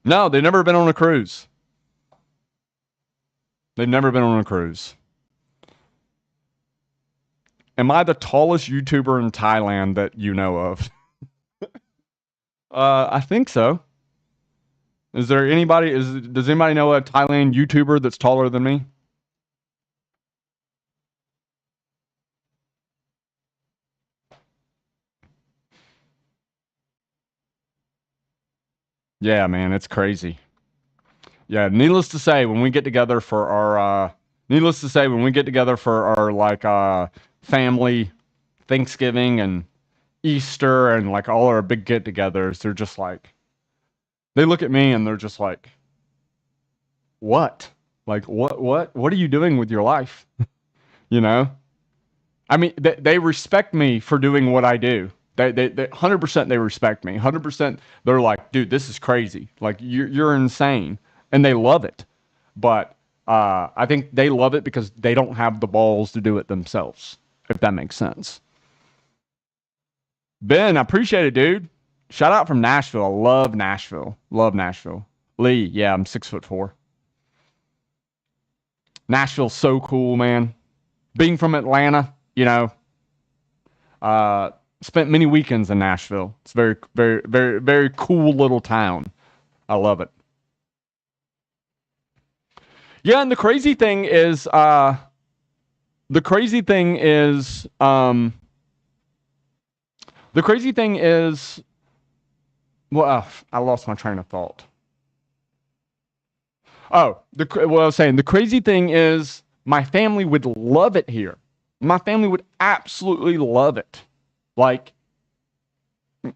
No, they've never been on a cruise. They've never been on a cruise. Am I the tallest YouTuber in Thailand that you know of? I think so. Is there anybody? Does anybody know a Thailand YouTuber that's taller than me? Yeah, man, it's crazy. Yeah, needless to say, when we get together for our like family Thanksgiving and Easter and like all our big get-togethers, they're just like, they look at me and they're just like, what? Like, what are you doing with your life? You know? I mean, they respect me for doing what I do. They 100% they respect me. 100% they're like, dude, this is crazy. Like, you're insane, and they love it. But I think they love it because they don't have the balls to do it themselves. If that makes sense. Ben, I appreciate it, dude. Shout out from Nashville. I love Nashville. Love Nashville. Lee, yeah, I'm 6'4". Nashville's so cool, man. Being from Atlanta, you know, uh, spent many weekends in Nashville. It's very, very, very, very cool little town. I love it. Yeah, and the crazy thing is, the crazy thing is, the crazy thing is, well, I lost my train of thought. Oh, what I was saying, the crazy thing is, my family would love it here. My family would absolutely love it. Like,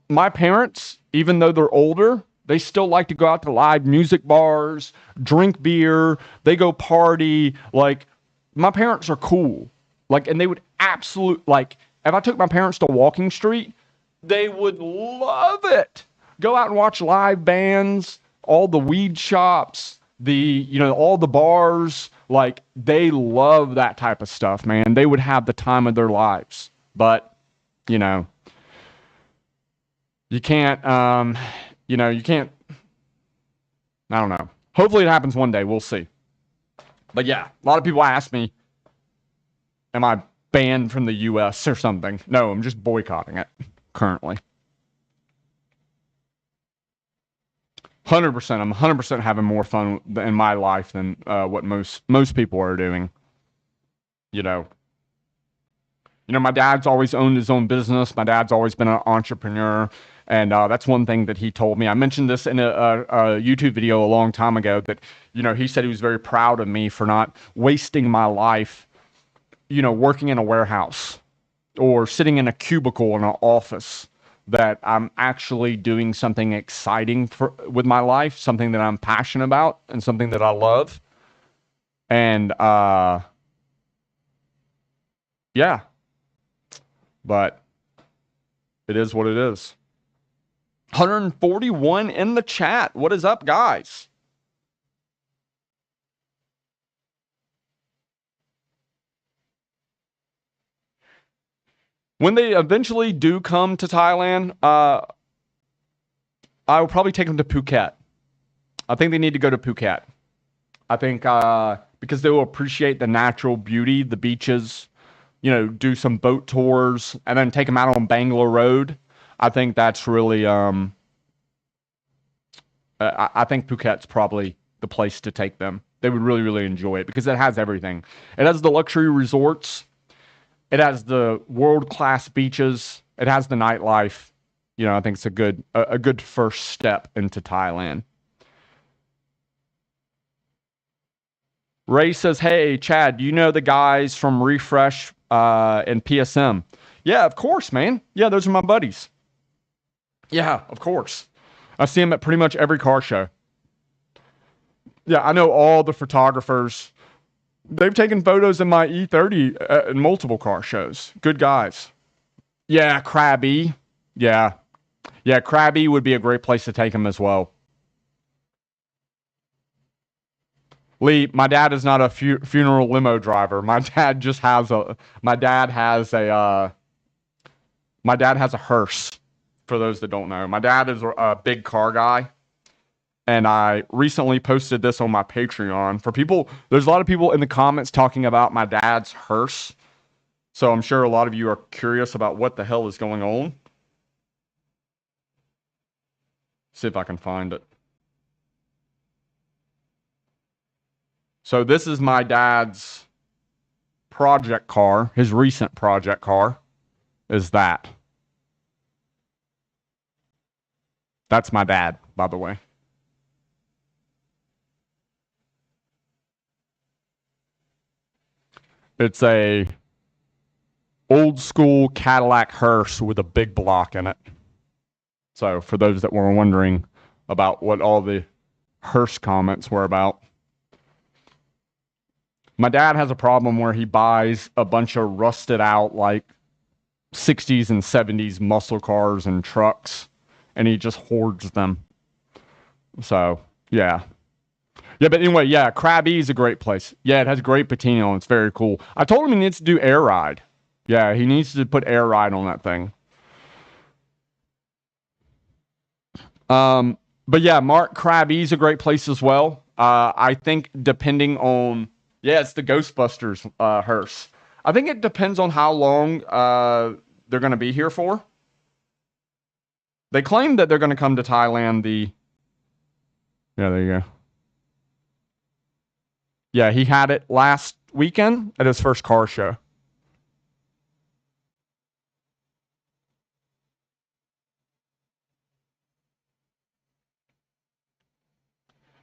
my parents, even though they're older, they still like to go out to live music bars, drink beer, they go party. Like, my parents are cool. Like, and they would like, if I took my parents to Walking Street, they would love it. Go out and watch live bands, all the weed shops, all the bars. Like, they love that type of stuff, man. They would have the time of their lives. But, you know, you can't, you can't, I don't know. Hopefully it happens one day. We'll see. But yeah, a lot of people ask me, am I banned from the U.S. or something? No, I'm just boycotting it currently. 100%. I'm 100% having more fun in my life than what most people are doing. You know, my dad's always owned his own business. My dad's always been an entrepreneur. And that's one thing that he told me. I mentioned this in a YouTube video a long time ago that, he said he was very proud of me for not wasting my life, working in a warehouse or sitting in a cubicle in an office. that I'm actually doing something exciting with my life, something that I'm passionate about, and something that I love. And yeah, but it is what it is. 141 in the chat. What is up, guys? When they eventually do come to Thailand, I will probably take them to Phuket. I think they need to go to Phuket. I think because they will appreciate the natural beauty, the beaches, you know, do some boat tours, and then take them out on Bangalore Road. I think that's really, I think Phuket's probably the place to take them. They would really, really enjoy it because it has everything. It has the luxury resorts. It has the world-class beaches. It has the nightlife. You know, I think it's a good first step into Thailand. Ray says, "Hey, Chad, do you know the guys from Refresh and PSM?" Yeah, of course, man. Yeah, those are my buddies. Yeah, of course. I see them at pretty much every car show. Yeah, I know all the photographers. They've taken photos in my E30 in multiple car shows. Good guys. Yeah, Krabby. Yeah. Yeah, Krabby would be a great place to take them as well. Lee, my dad is not a funeral limo driver. My dad just has a. My dad has a. My dad has a hearse. For those that don't know, my dad is a big car guy, and I recently posted this on my Patreon for people. There's a lot of people in the comments talking about my dad's hearse, so I'm sure a lot of you are curious about what the hell is going on. See if I can find it. So this is my dad's project car. His recent project car is that. That's my dad, by the way. It's a old school Cadillac hearse with a big block in it. So for those that were wondering about what all the hearse comments were about. My dad has a problem where he buys a bunch of rusted out like 60s and 70s muscle cars and trucks, and he just hoards them. So, yeah. Yeah, but anyway, yeah, Krabby is a great place. Yeah, it has great patina. It's very cool. I told him he needs to do air ride. Yeah, he needs to put air ride on that thing. But yeah, Mark, Krabby's a great place as well. I think depending on, yeah, it's the Ghostbusters hearse. I think it depends on how long they're going to be here for. They claim that they're going to come to Thailand. Yeah, there you go. Yeah, he had it last weekend at his first car show.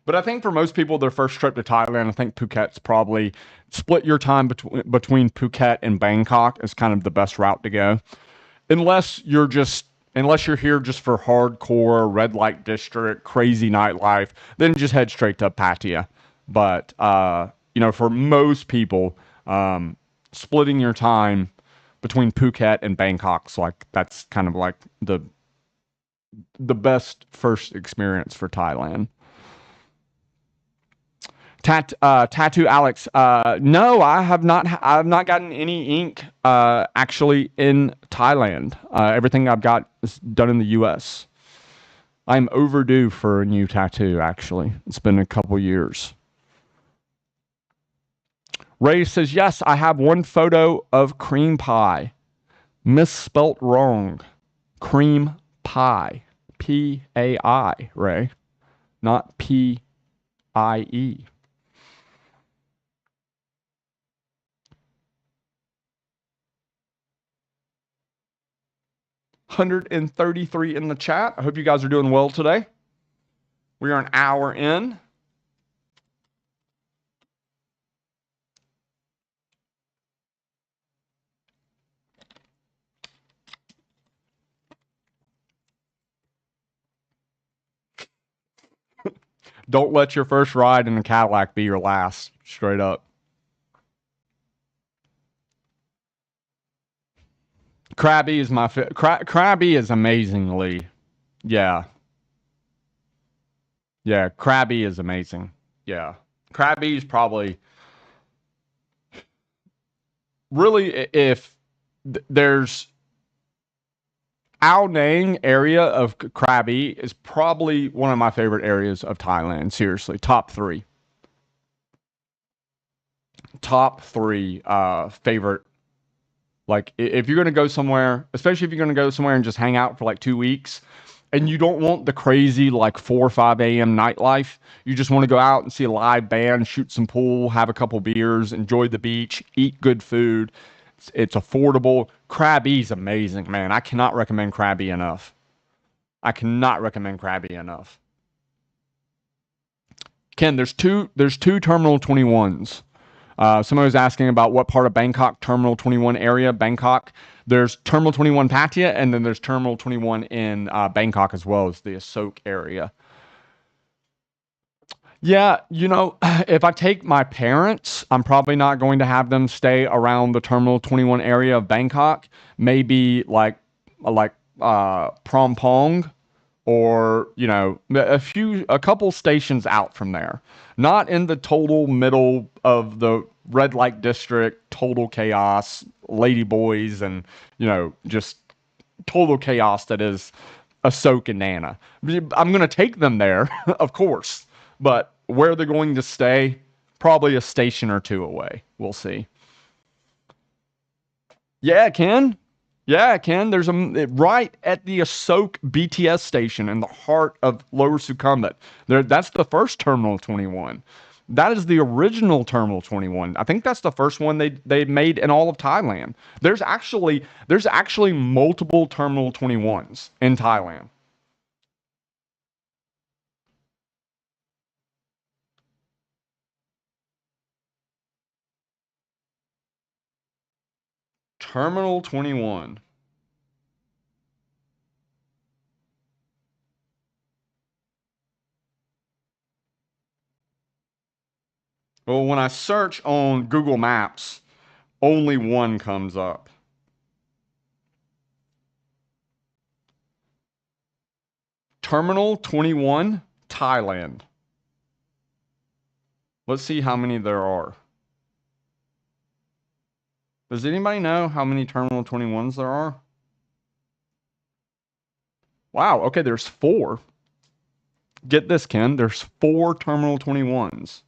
But I think for most people, their first trip to Thailand, I think Phuket's probably split your time between Phuket and Bangkok is kind of the best route to go. Unless you're here just for hardcore red light district, crazy nightlife, then just head straight to Pattaya. But you know, for most people, splitting your time between Phuket and Bangkok's like that's kind of like the best first experience for Thailand. Tattoo Alex. No, I have not. I've not gotten any ink. Actually, in Thailand, everything I've got is done in the U.S. I'm overdue for a new tattoo. Actually, it's been a couple years. Ray says yes. I have one photo of cream pie, misspelt wrong. Cream pie, P-A-I. Ray, not P-I-E. 133 in the chat. I hope you guys are doing well today. We are an hour in. Don't let your first ride in a Cadillac be your last. Straight up. Krabby is my Krabby is amazingly. Yeah. Yeah, Krabby is amazing. Yeah. Krabby is probably really if there's Ao Nang area of Krabi is probably one of my favorite areas of Thailand. Seriously, top three. Top three favorite. Like if you're gonna go somewhere, especially if you're gonna go somewhere and just hang out for like 2 weeks, and you don't want the crazy like 4 or 5 a.m. nightlife. You just want to go out and see a live band, shoot some pool, have a couple beers, enjoy the beach, eat good food. It's affordable. Krabi's amazing, man. I cannot recommend Krabi enough. I cannot recommend Krabi enough. Ken, there's two Terminal 21s. Somebody was asking about what part of Bangkok Terminal 21 area. Bangkok, there's Terminal 21 Pattaya, and then there's Terminal 21 in Bangkok as well as the Asok area. Yeah, if I take my parents, I'm probably not going to have them stay around the Terminal 21 area of Bangkok. Maybe like Prom Pong or a couple stations out from there, not in the total middle of the red light district, total chaos, lady boys, and just total chaos that is Ahsoka and Nana. I'm gonna take them there, of course, but where they're going to stay, probably a station or two away. We'll see. Yeah, Ken. Yeah, Ken. There's a right at the Asok BTS station in the heart of Lower Sukhumvit. That's the first Terminal 21. That is the original Terminal 21. I think that's the first one they made in all of Thailand. There's actually multiple Terminal 21s in Thailand. Terminal 21. Well, when I search on Google Maps, only one comes up. Terminal 21, Thailand. Let's see how many there are. Does anybody know how many Terminal 21s there are? Wow, okay, there's four. Get this, Ken. There's four Terminal 21s.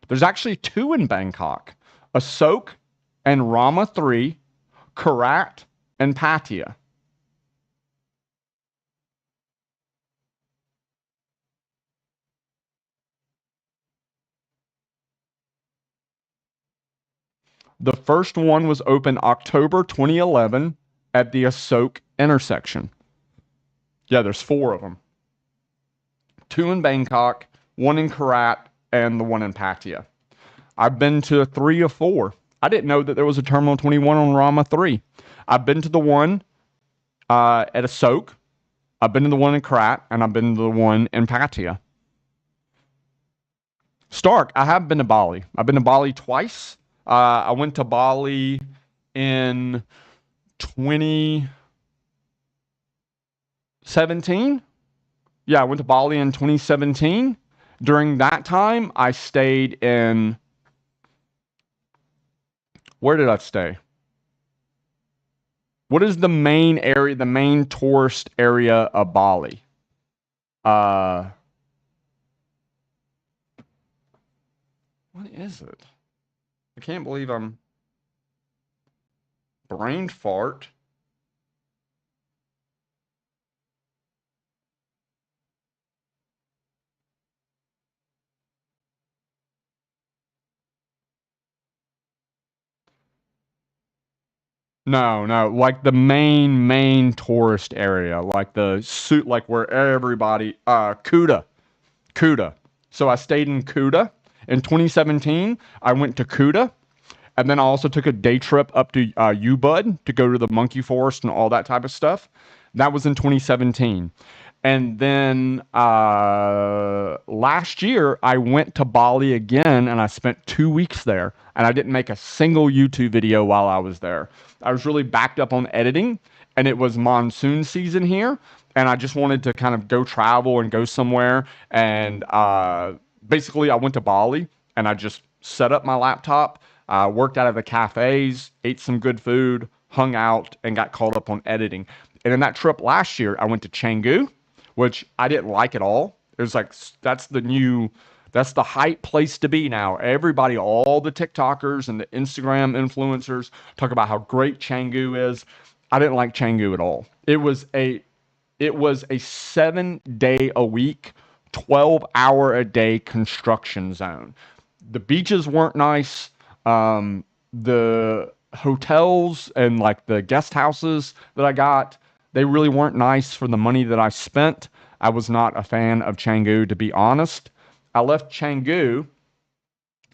There's actually two in Bangkok. Asok and Rama 3, Karat, and Pattaya. The first one was open October 2011 at the Asok intersection. Yeah, there's four of them. Two in Bangkok, one in Karat, and the one in Pattaya. I've been to three of four. I didn't know that there was a Terminal 21 on Rama 3. I've been to the one at Asok. I've been to the one in Karat, and I've been to the one in Pattaya. Stark, I have been to Bali. I've been to Bali twice. I went to Bali in 2017. Yeah, I went to Bali in 2017. During that time, I stayed in. Where did I stay? What is the main area, the main tourist area of Bali? Uh, what is it? I can't believe I'm brain fart. No, no, like the main tourist area, like the suit, like where everybody, Kuta, Kuta. So I stayed in Kuta in 2017. I went to Kuta, and then I also took a day trip up to Ubud to go to the monkey forest and all that type of stuff. That was in 2017. And then last year, I went to Bali again and I spent 2 weeks there. And I didn't make a single YouTube video while I was there. I was really backed up on editing, and it was monsoon season here. And I just wanted to kind of go travel and go somewhere. And basically, I went to Bali and I just set up my laptop, worked out of the cafes, ate some good food, hung out, and got caught up on editing. And in that trip last year, I went to Canggu, which I didn't like at all. It was like, that's the hype place to be now. Everybody, all the TikTokers and the Instagram influencers talk about how great Canggu is. I didn't like Canggu at all. It was a 7 day a week, 12-hour a day construction zone. The beaches weren't nice. The hotels and like the guest houses that I got, they really weren't nice for the money that I spent. I was not a fan of Canggu, to be honest. I left Canggu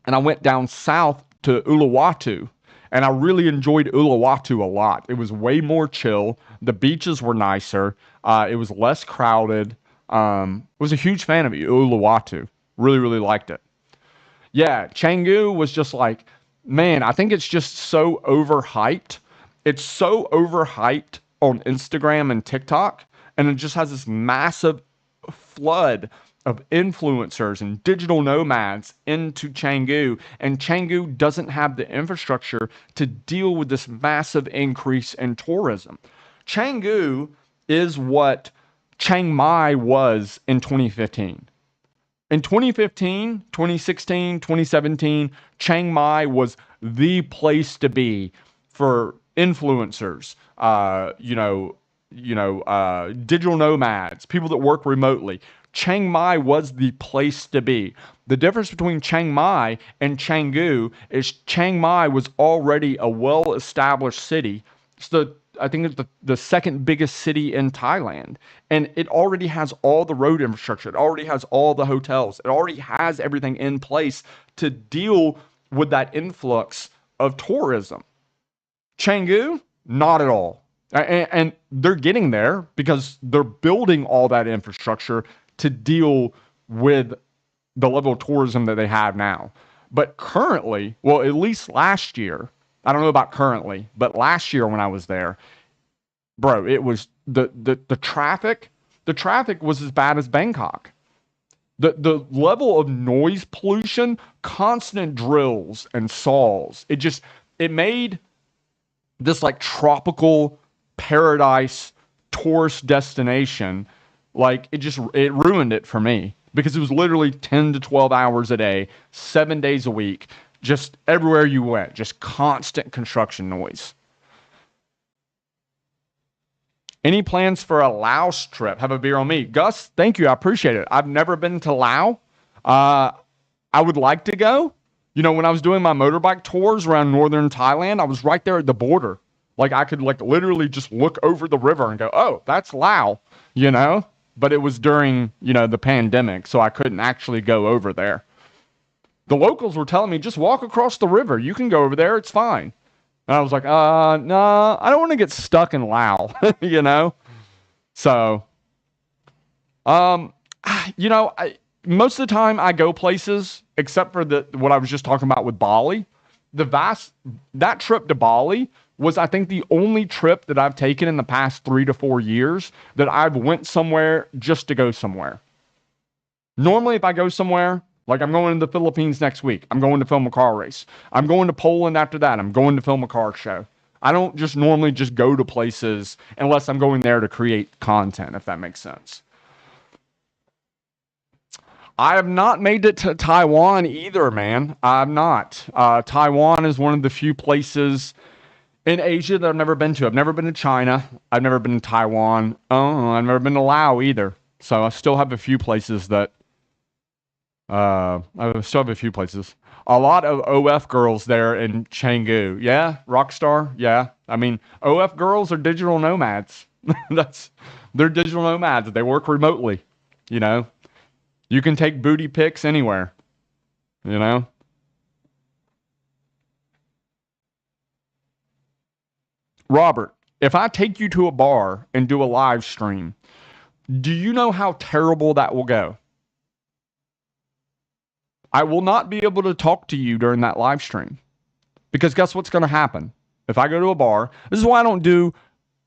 and I went down south to Uluwatu. And I really enjoyed Uluwatu a lot. It was way more chill. The beaches were nicer. It was less crowded. Was a huge fan of Uluwatu. Really, really liked it. Yeah, Canggu was just like, man, I think it's just so overhyped. It's so overhyped on Instagram and TikTok, and it just has this massive flood of influencers and digital nomads into Canggu, and Canggu doesn't have the infrastructure to deal with this massive increase in tourism. Canggu is what Chiang Mai was in 2015. In 2015, 2016, 2017, Chiang Mai was the place to be for influencers, digital nomads, people that work remotely. Chiang Mai was the place to be. The difference between Chiang Mai and Canggu is Chiang Mai was already a well-established city. It's I think it's the second biggest city in Thailand. And it already has all the road infrastructure. It already has all the hotels. It already has everything in place to deal with that influx of tourism. Canggu, not at all. And they're getting there because they're building all that infrastructure to deal with the level of tourism that they have now. But currently, well, at least last year, I don't know about currently, but last year when I was there, bro, it was the traffic. The traffic was as bad as Bangkok. The level of noise pollution, constant drills and saws. It made this like tropical paradise tourist destination, like it ruined it for me because it was literally 10 to 12 hours a day, 7 days a week, just everywhere you went, just constant construction noise. Any plans for a Laos trip? Have a beer on me. Gus, thank you. I appreciate it. I've never been to Laos. Uh, I would like to go. You know, when I was doing my motorbike tours around northern Thailand, I was right there at the border. Like I could like literally just look over the river and go, "Oh, that's Laos," you know? But it was during, the pandemic, so I couldn't actually go over there. The locals were telling me, "Just walk across the river. You can go over there. It's fine." And I was like, no, I don't want to get stuck in Laos, you know? So, um, most of the time I go places, except for what I was just talking about with Bali. That trip to Bali was, I think, the only trip that I've taken in the past 3 to 4 years that I've went somewhere just to go somewhere. Normally, if I go somewhere, like I'm going to the Philippines next week, I'm going to film a car race. I'm going to Poland after that, I'm going to film a car show. I don't just normally just go to places unless I'm going there to create content, if that makes sense. I have not made it to Taiwan either, man. I'm not. Taiwan is one of the few places in Asia that I've never been to. I've never been to China. I've never been to Taiwan. Oh, I've never been to Laos either. So I still have a few places that I still have a few places. A lot of OF girls there in Canggu. Yeah, Rockstar. Yeah, I mean OF girls are digital nomads. They're digital nomads. They work remotely. You know, you can take booty pics anywhere. You know. Robert, if I take you to a bar and do a live stream, Do you know how terrible that will go? I will not be able to talk to you during that live stream because guess what's going to happen? If I go to a bar, this is why I don't do,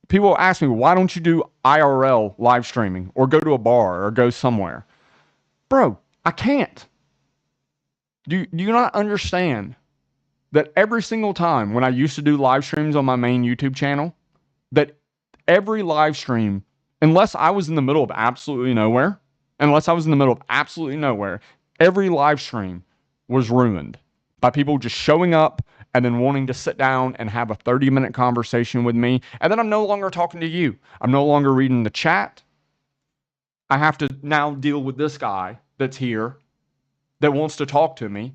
people ask me, why don't you do IRL live streaming or go to a bar or go somewhere? Bro, I can't. Do you not understand that every single time when I used to do live streams on my main YouTube channel, that every live stream, unless I was in the middle of absolutely nowhere, every live stream was ruined by people just showing up and then wanting to sit down and have a 30-minute conversation with me. And then I'm no longer talking to you. I'm no longer reading the chat. I have to now deal with this guy that's here that wants to talk to me.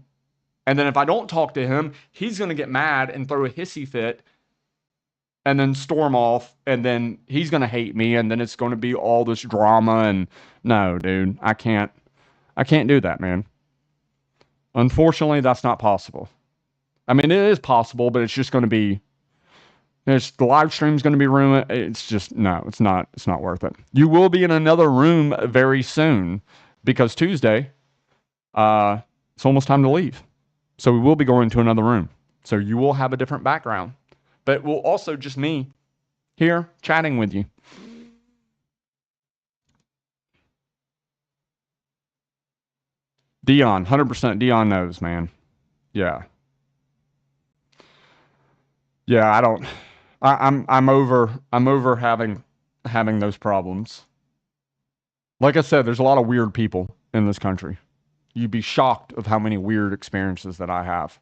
And then if I don't talk to him, he's going to get mad and throw a hissy fit and then storm off. And then he's going to hate me. And then it's going to be all this drama. And no, dude, I can't do that, man. Unfortunately, that's not possible. I mean, it is possible, but it's just going to be, the live stream's going to be ruined. It's just, no, it's not worth it. You will be in another room very soon because Tuesday, it's almost time to leave. So we will be going to another room. So you will have a different background, but it will also just me here chatting with you. Dion, 100% Dion knows, man. Yeah. Yeah, I'm over having those problems. Like I said, there's a lot of weird people in this country. You'd be shocked of how many weird experiences that I have.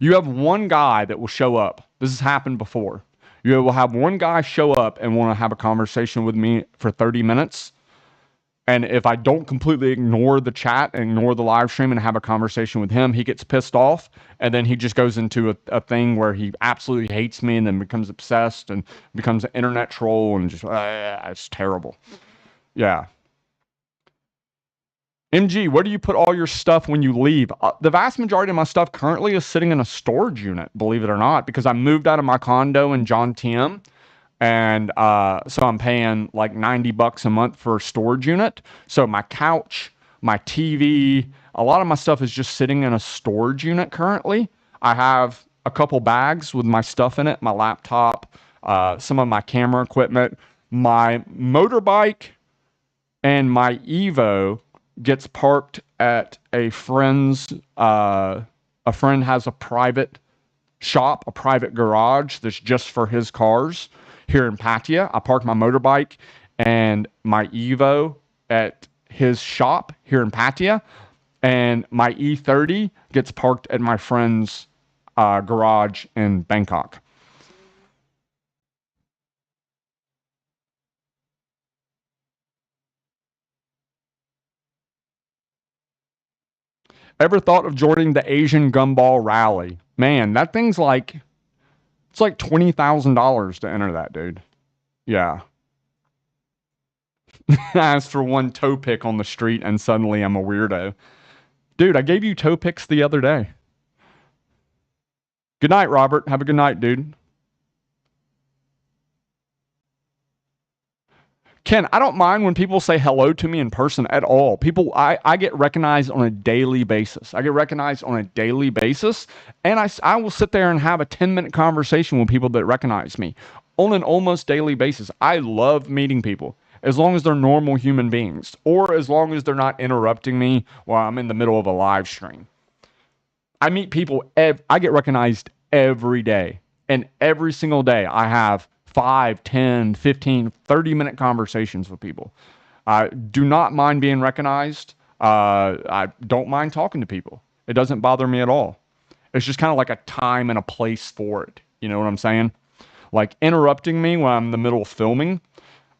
You have one guy that will show up. This has happened before. You will have one guy show up and want to have a conversation with me for 30 minutes. And if I don't completely ignore the chat and ignore the live stream and have a conversation with him, he gets pissed off. And then he just goes into a thing where he absolutely hates me and then becomes obsessed and becomes an internet troll and just, it's terrible. Yeah. MG, where do you put all your stuff when you leave? The vast majority of my stuff currently is sitting in a storage unit, believe it or not, because I moved out of my condo in John Tiem. And so I'm paying like $90 a month for a storage unit. So my couch, my TV, a lot of my stuff is just sitting in a storage unit currently. I have a couple bags with my stuff in it, my laptop, some of my camera equipment, my motorbike, and my Evo gets parked at a friend's. A friend has a private shop, a private garage that's just for his cars here in Patia. I parked my motorbike and my Evo at his shop here in Patia, and my E30 gets parked at my friend's garage in Bangkok. Ever thought of joining the Asian Gumball Rally? Man, that thing's like, it's like $20,000 to enter that, dude. Yeah. I asked for one toe pick on the street and suddenly I'm a weirdo. Dude, I gave you toe picks the other day. Good night, Robert. Have a good night, dude. Ken, I don't mind when people say hello to me in person at all. I get recognized on a daily basis. And I will sit there and have a 10-minute conversation with people that recognize me on an almost daily basis. I love meeting people as long as they're normal human beings or as long as they're not interrupting me while I'm in the middle of a live stream. I meet people, I get recognized every day. And every single day I have 5, 10, 15, 30-minute conversations with people. I do not mind being recognized. I don't mind talking to people. It doesn't bother me at all. It's just kind of like a time and a place for it. You know what I'm saying? Like interrupting me when I'm in the middle of filming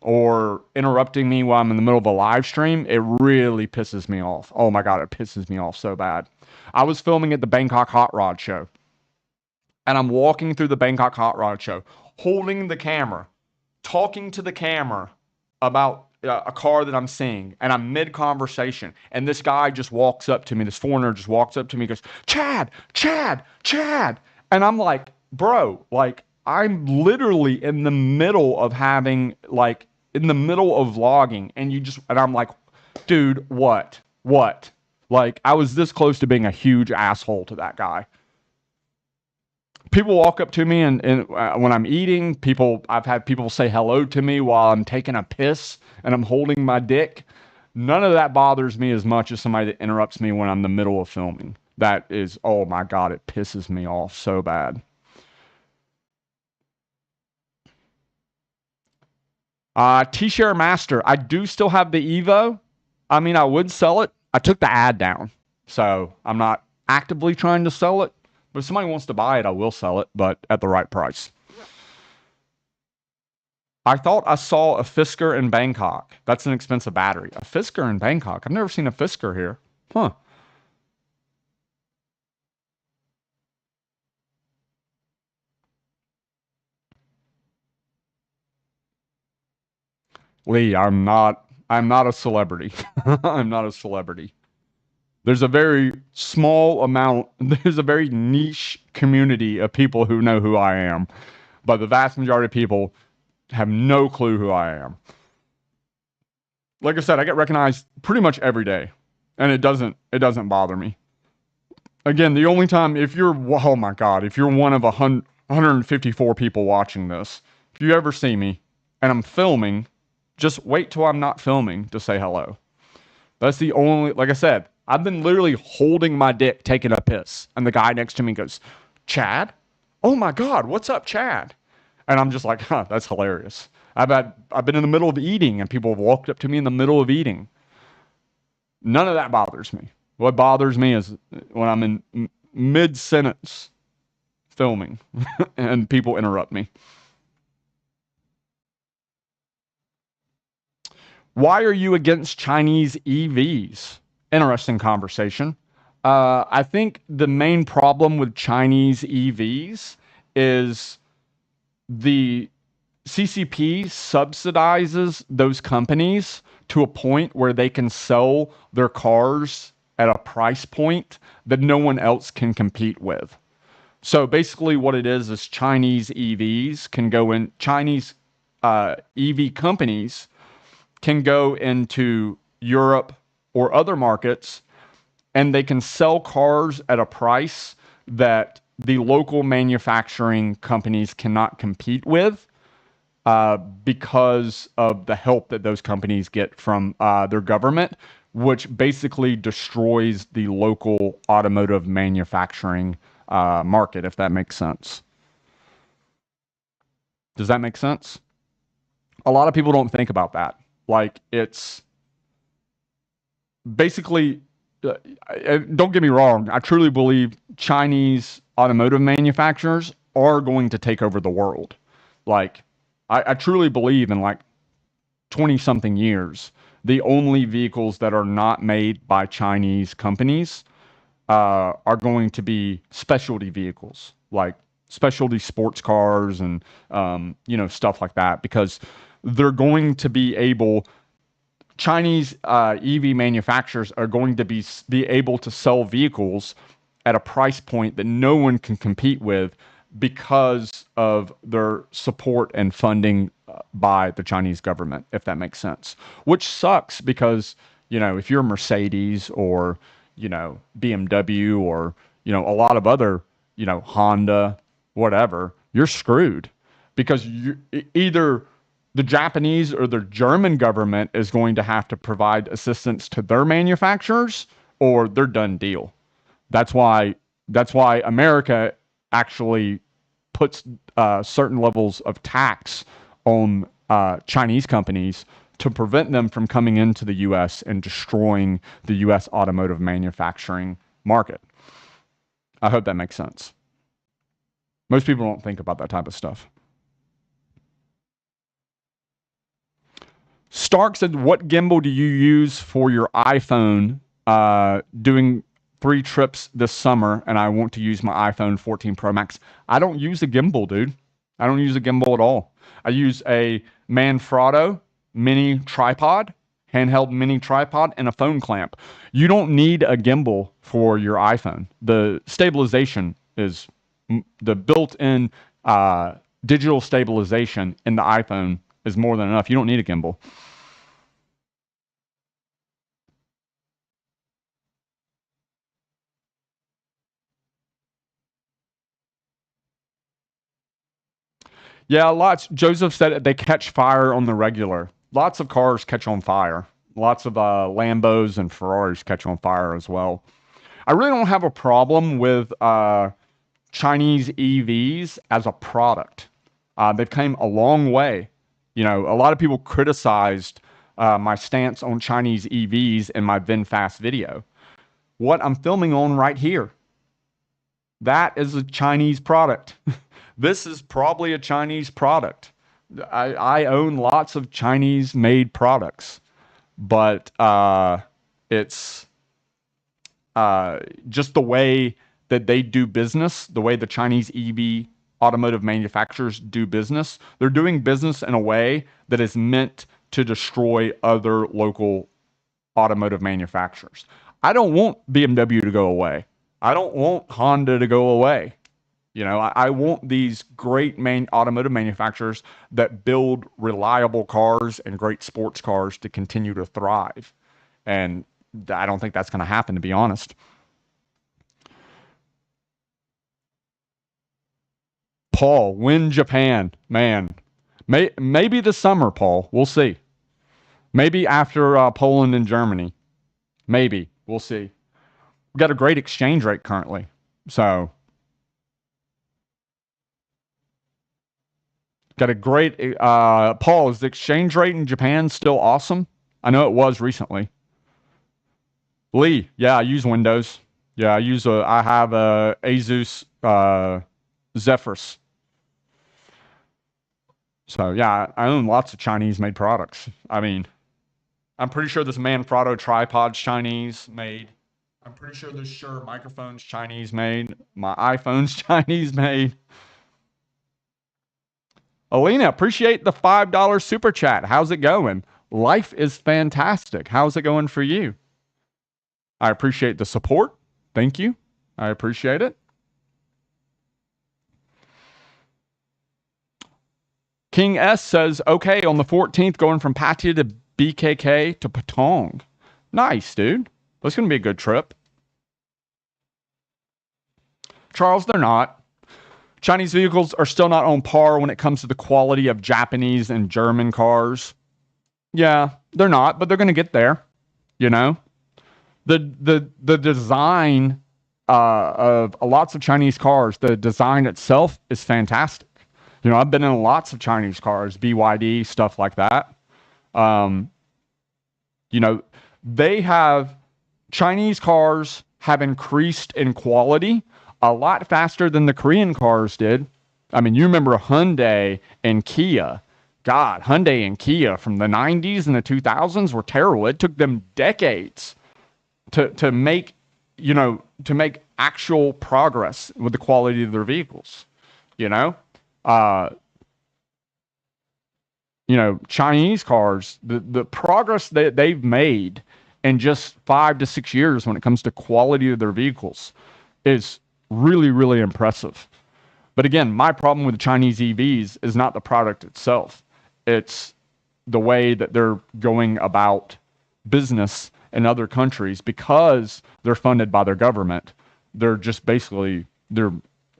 or interrupting me while I'm in the middle of a live stream, it really pisses me off. Oh my God, it pisses me off so bad. I was filming at the Bangkok Hot Rod Show. And I'm walking through the Bangkok Hot Rod Show, holding the camera, talking to the camera about a car that I'm seeing, and I'm mid-conversation, and this guy just walks up to me, this foreigner just walks up to me and goes, Chad, Chad, Chad. And I'm like, bro, like, I'm literally in the middle of having, like, in the middle of vlogging, and I'm like, dude, what? Like, I was this close to being a huge asshole to that guy. People walk up to me and when I'm eating, I've had people say hello to me while I'm taking a piss and I'm holding my dick. None of that bothers me as much as somebody that interrupts me when I'm in the middle of filming. That is, oh my God, it pisses me off so bad. T-Share Master, I do still have the Evo. I mean, I would sell it. I took the ad down, so I'm not actively trying to sell it. But if somebody wants to buy it, I will sell it, but at the right price. I thought I saw a Fisker in Bangkok. That's an expensive battery. A Fisker in Bangkok? I've never seen a Fisker here. Huh. Lee, I'm not a celebrity. I'm not a celebrity. There's a very small amount, there's a very niche community of people who know who I am, but the vast majority of people have no clue who I am. Like I said, I get recognized pretty much every day, and it doesn't bother me. Again, the only time, oh my God, if you're one of 154 people watching this, if you ever see me and I'm filming, just wait till I'm not filming to say hello. That's the only, like I said, I've been literally holding my dick taking a piss, and the guy next to me goes, Chad? Oh my God, what's up, Chad? And I'm just like, huh, that's hilarious. I've been in the middle of eating and people have walked up to me in the middle of eating. None of that bothers me. What bothers me is when I'm in mid-sentence filming and people interrupt me. Why are you against Chinese EVs? Interesting conversation. I think the main problem with Chinese EVs is the CCP subsidizes those companies to a point where they can sell their cars at a price point that no one else can compete with. So basically what it is Chinese EVs can go in, Chinese EV companies can go into Europe or other markets, and they can sell cars at a price that the local manufacturing companies cannot compete with because of the help that those companies get from their government, which basically destroys the local automotive manufacturing market, if that makes sense. Does that make sense? A lot of people don't think about that. Like, it's basically, don't get me wrong, I truly believe Chinese automotive manufacturers are going to take over the world. Like, I truly believe in like 20 something years, the only vehicles that are not made by Chinese companies are going to be specialty vehicles, like specialty sports cars and, stuff like that, because they're going to be able, Chinese EV manufacturers are going to be able to sell vehicles at a price point that no one can compete with because of their support and funding by the Chinese government, if that makes sense. Which sucks because, if you're Mercedes or, BMW or, a lot of other, Honda, whatever, you're screwed because either the Japanese or the German government is going to have to provide assistance to their manufacturers or they're done deal. That's why America actually puts certain levels of tax on Chinese companies to prevent them from coming into the U.S. and destroying the U.S. automotive manufacturing market. I hope that makes sense. Most people don't think about that type of stuff. Stark said, what gimbal do you use for your iPhone doing 3 trips this summer, and I want to use my iPhone 14 Pro Max? I don't use a gimbal, dude. I don't use a gimbal at all. I use a Manfrotto mini tripod, handheld mini tripod, and a phone clamp. You don't need a gimbal for your iPhone. The stabilization the built-in digital stabilization in the iPhone is more than enough. You don't need a gimbal. Yeah, lots. Joseph said they catch fire on the regular. Lots of cars catch on fire. Lots of Lambos and Ferraris catch on fire as well. I really don't have a problem with Chinese EVs as a product. They've came a long way. You know, a lot of people criticized my stance on Chinese EVs in my VinFast video. What I'm filming on right here, that is a Chinese product. This is probably a Chinese product. I own lots of Chinese made products, but it's just the way that they do business, the way the Chinese EV automotive manufacturers do business. They're doing business in a way that is meant to destroy other local automotive manufacturers. I don't want BMW to go away. I don't want Honda to go away. You know, I want these great automotive manufacturers that build reliable cars and great sports cars to continue to thrive. And I don't think that's going to happen, to be honest. Paul, win Japan, man. Maybe this summer, Paul. We'll see. Maybe after Poland and Germany. Maybe. We'll see. We've got a great exchange rate currently. So, got a great. Paul, is the exchange rate in Japan still awesome? I know it was recently. Lee, yeah, I use Windows. Yeah, I have a Asus Zephyrus. So yeah, I own lots of Chinese made products. I mean, I'm pretty sure this Manfrotto tripod's Chinese made. I'm pretty sure this Shure microphone's Chinese made. My iPhone's Chinese made. Alina, appreciate the $5 super chat. How's it going? Life is fantastic. How's it going for you? I appreciate the support. Thank you. I appreciate it. King S says, okay, on the 14th, going from Pattaya to BKK to Patong. Nice, dude. That's going to be a good trip. Charles, they're not. Chinese vehicles are still not on par when it comes to the quality of Japanese and German cars. Yeah, they're not, but they're going to get there. You know, the design of lots of Chinese cars, the design itself is fantastic. You know, I've been in lots of Chinese cars, BYD, stuff like that. You know, Chinese cars have increased in quality a lot faster than the Korean cars did. I mean, you remember Hyundai and Kia. God, Hyundai and Kia from the 90s and the 2000s were terrible. It took them decades to make, to make actual progress with the quality of their vehicles, you know? Chinese cars, the progress that they've made in just 5 to 6 years when it comes to quality of their vehicles is really, really impressive. But again, my problem with the Chinese EVs is not the product itself. It's the way that they're going about business in other countries because they're funded by their government. They're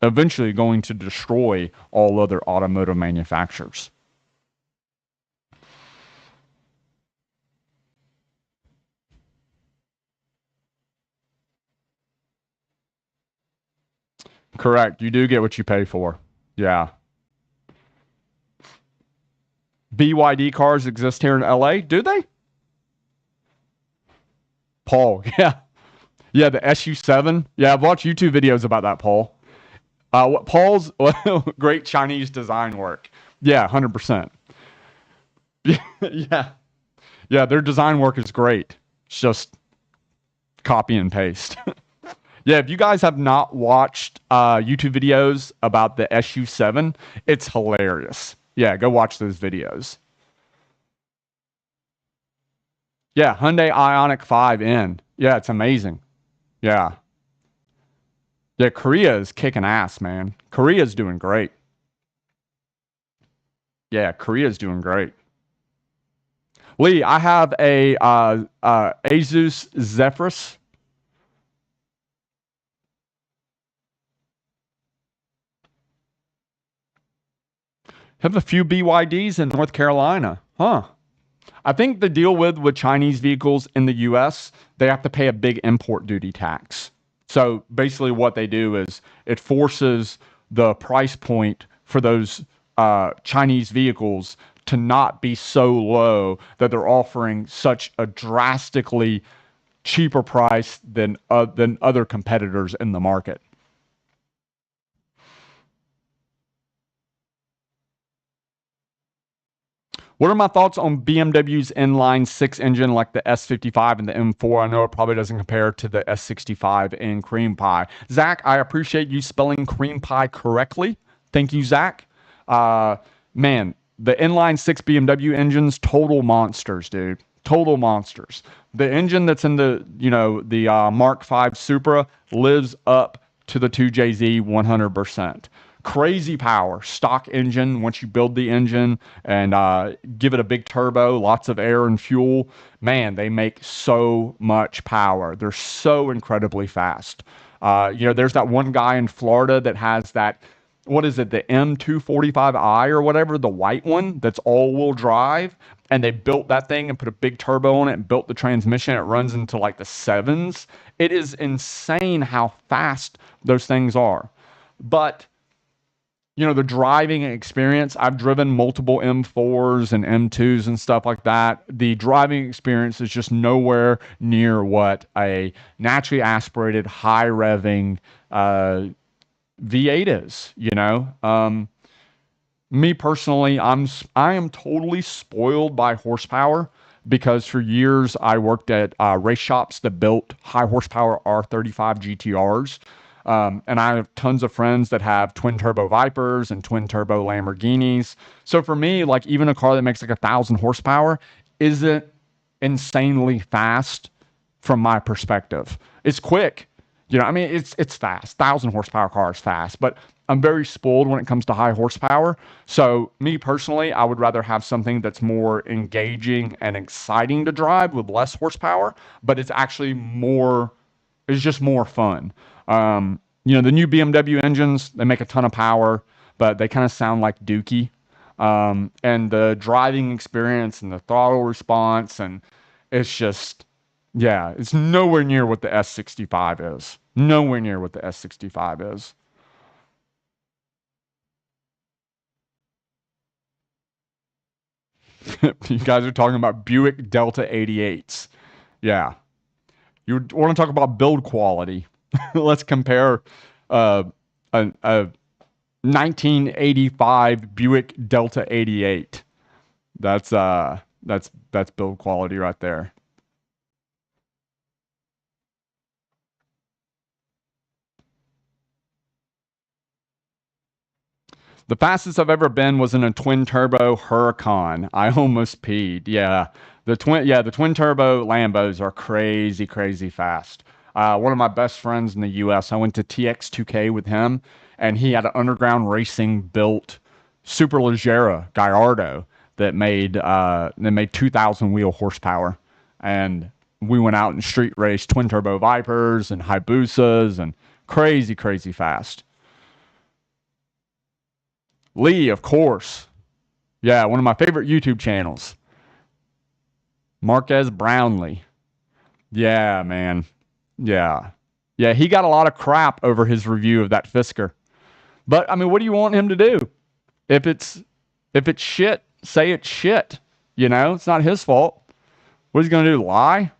eventually going to destroy all other automotive manufacturers. Correct. You do get what you pay for. Yeah. BYD cars exist here in LA, do they? Paul, yeah. Yeah, the SU7. Yeah, I've watched YouTube videos about that, Paul. Paul's great Chinese design work. Yeah, 100%. Yeah. Yeah, their design work is great. It's just copy and paste. Yeah, if you guys have not watched YouTube videos about the SU7, it's hilarious. Yeah, go watch those videos. Yeah, Hyundai Ioniq 5N. Yeah, it's amazing. Yeah. Yeah, Korea is kicking ass, man. Korea's doing great. Yeah, Korea's doing great. Lee, I have a Asus Zephyrus. Have a few BYDs in North Carolina. Huh. I think the deal with Chinese vehicles in the US, they have to pay a big import duty tax. So basically what they do is it forces the price point for those Chinese vehicles to not be so low that they're offering such a drastically cheaper price than other competitors in the market. What are my thoughts on BMW's inline six engine like the S55 and the M4? I know it probably doesn't compare to the S65 in Cream Pie. Zach, I appreciate you spelling Cream Pie correctly. Thank you, Zach. Uh, Man, the inline six BMW engines, total monsters, dude. Total monsters. The engine that's in the Mark V Supra lives up to the 2JZ 100%. Crazy power, stock engine. Once you build the engine and give it a big turbo, lots of air and fuel, man, they make so much power. They're so incredibly fast. There's that one guy in Florida that has that, what is it, the M245i or whatever, the white one that's all-wheel drive, and they built that thing and put a big turbo on it and built the transmission. It runs into like the sevens. It is insane how fast those things are. But the driving experience, I've driven multiple M4s and M2s and stuff like that. The driving experience is just nowhere near what a naturally aspirated, high revving V8 is, Me personally, I am totally spoiled by horsepower because for years I worked at race shops that built high horsepower R35 GTRs. And I have tons of friends that have twin turbo Vipers and twin turbo Lamborghinis. So for me, like even a car that makes like 1,000 horsepower isn't insanely fast from my perspective. It's quick. It's fast. 1,000 horsepower car is fast, but I'm very spoiled when it comes to high horsepower. So me personally, I would rather have something that's more engaging and exciting to drive with less horsepower, but it's just more fun. The new BMW engines, they make a ton of power, but they kind of sound like Dookie. And the driving experience and the throttle response, and it's just, yeah, it's nowhere near what the S65 is. Nowhere near what the S65 is. You guys are talking about Buick Delta 88s. Yeah. You want to talk about build quality? Let's compare uh, a 1985 Buick Delta 88. That's build quality right there. The fastest I've ever been was in a twin turbo Huracan. I almost peed. Yeah. The twin turbo Lambos are crazy, crazy fast. One of my best friends in the US, I went to TX2K with him, and he had an underground racing built Superleggera Gallardo that made 2,000 wheel horsepower. And we went out and street raced twin turbo Vipers and Hayabusas and crazy, crazy fast. Lee, of course. Yeah, one of my favorite YouTube channels. Marquez Brownlee. Yeah, man. Yeah. Yeah, he got a lot of crap over his review of that Fisker. But I mean, what do you want him to do? If it's if it's shit, say it's shit. It's not his fault. What is he gonna do? Lie?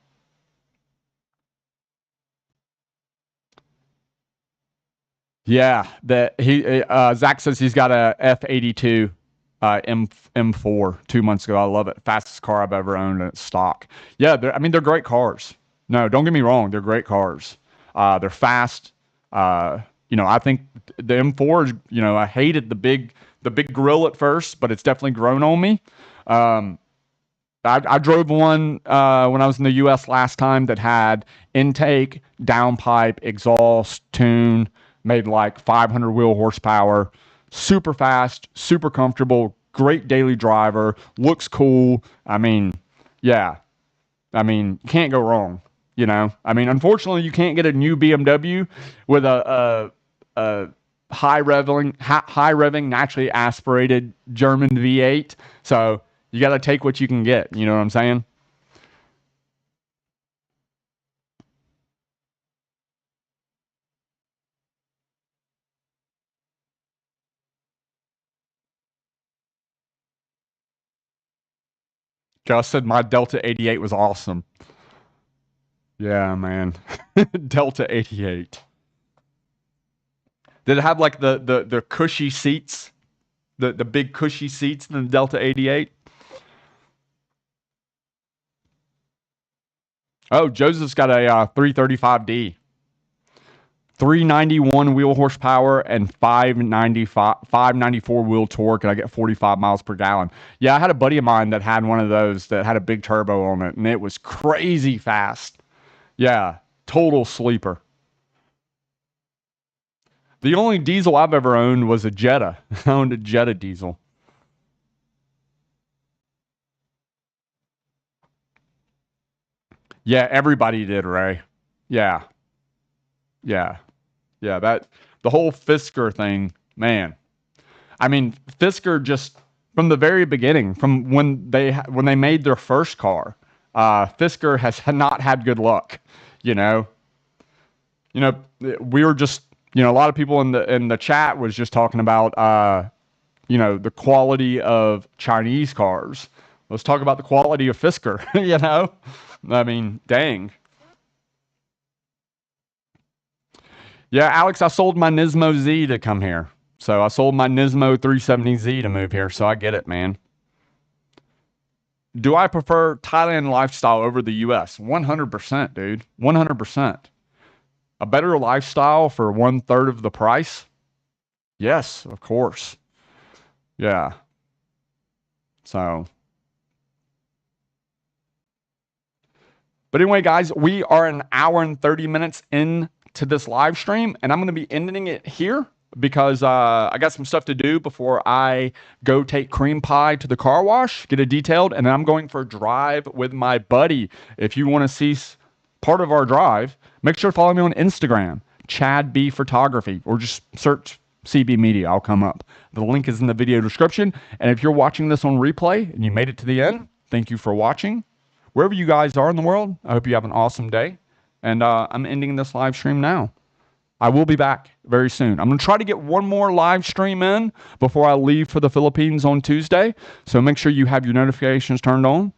Yeah, that he Zach says he's got a F82 M4 2 months ago. I love it. Fastest car I've ever owned, and it's stock. Yeah, they're great cars. No, don't get me wrong, they're great cars. They're fast. I think the M4 is. I hated the big grill at first, but it's definitely grown on me. Um, I drove one when I was in the U.S. last time that had intake, downpipe, exhaust, tune, made like 500 wheel horsepower, super fast, super comfortable, great daily driver, looks cool. I mean, yeah. I mean, can't go wrong. You know, I mean, unfortunately, you can't get a new BMW with a high revving, naturally aspirated German V8. So you got to take what you can get. You know what I'm saying? Justin, my Delta 88 was awesome. Yeah, man. Delta 88. Did it have like the cushy seats? The big cushy seats in the Delta 88? Oh, Joseph's got a 335D. 391 wheel horsepower and 594 wheel torque, and I get 45 miles per gallon. Yeah, I had a buddy of mine that had one of those that had a big turbo on it, and it was crazy fast. Yeah, total sleeper. The only diesel I've ever owned was a Jetta. I owned a Jetta diesel. Yeah, everybody did, Ray. Yeah, yeah, yeah. That the whole Fisker thing, man. I mean, Fisker just from the very beginning, from when they made their first car, Fisker has not had good luck. You know, you know, we were just a lot of people in the chat was just talking about the quality of Chinese cars. Let's talk about the quality of Fisker. You know, I mean, dang. Yeah, Alex, I sold my Nismo Z to come here. So I sold my Nismo 370Z to move here. So I get it, man. Do I prefer Thailand lifestyle over the US? 100%, dude. 100%. A better lifestyle for 1/3 of the price? Yes, of course. Yeah. So, but anyway, guys, we are an hour and 30 minutes into this live stream, and I'm going to be ending it here because I got some stuff to do before I go take cream pie to the car wash, get it detailed, and then I'm going for a drive with my buddy. If you want to see part of our drive, make sure to follow me on Instagram, Chad B Photography, or just search CB Media. I'll come up. The link is in the video description. And if you're watching this on replay and you made it to the end, thank you for watching. Wherever you guys are in the world, I hope you have an awesome day. And I'm ending this live stream now. I will be back very soon. I'm going to try to get one more live stream in before I leave for the Philippines on Tuesday. So make sure you have your notifications turned on.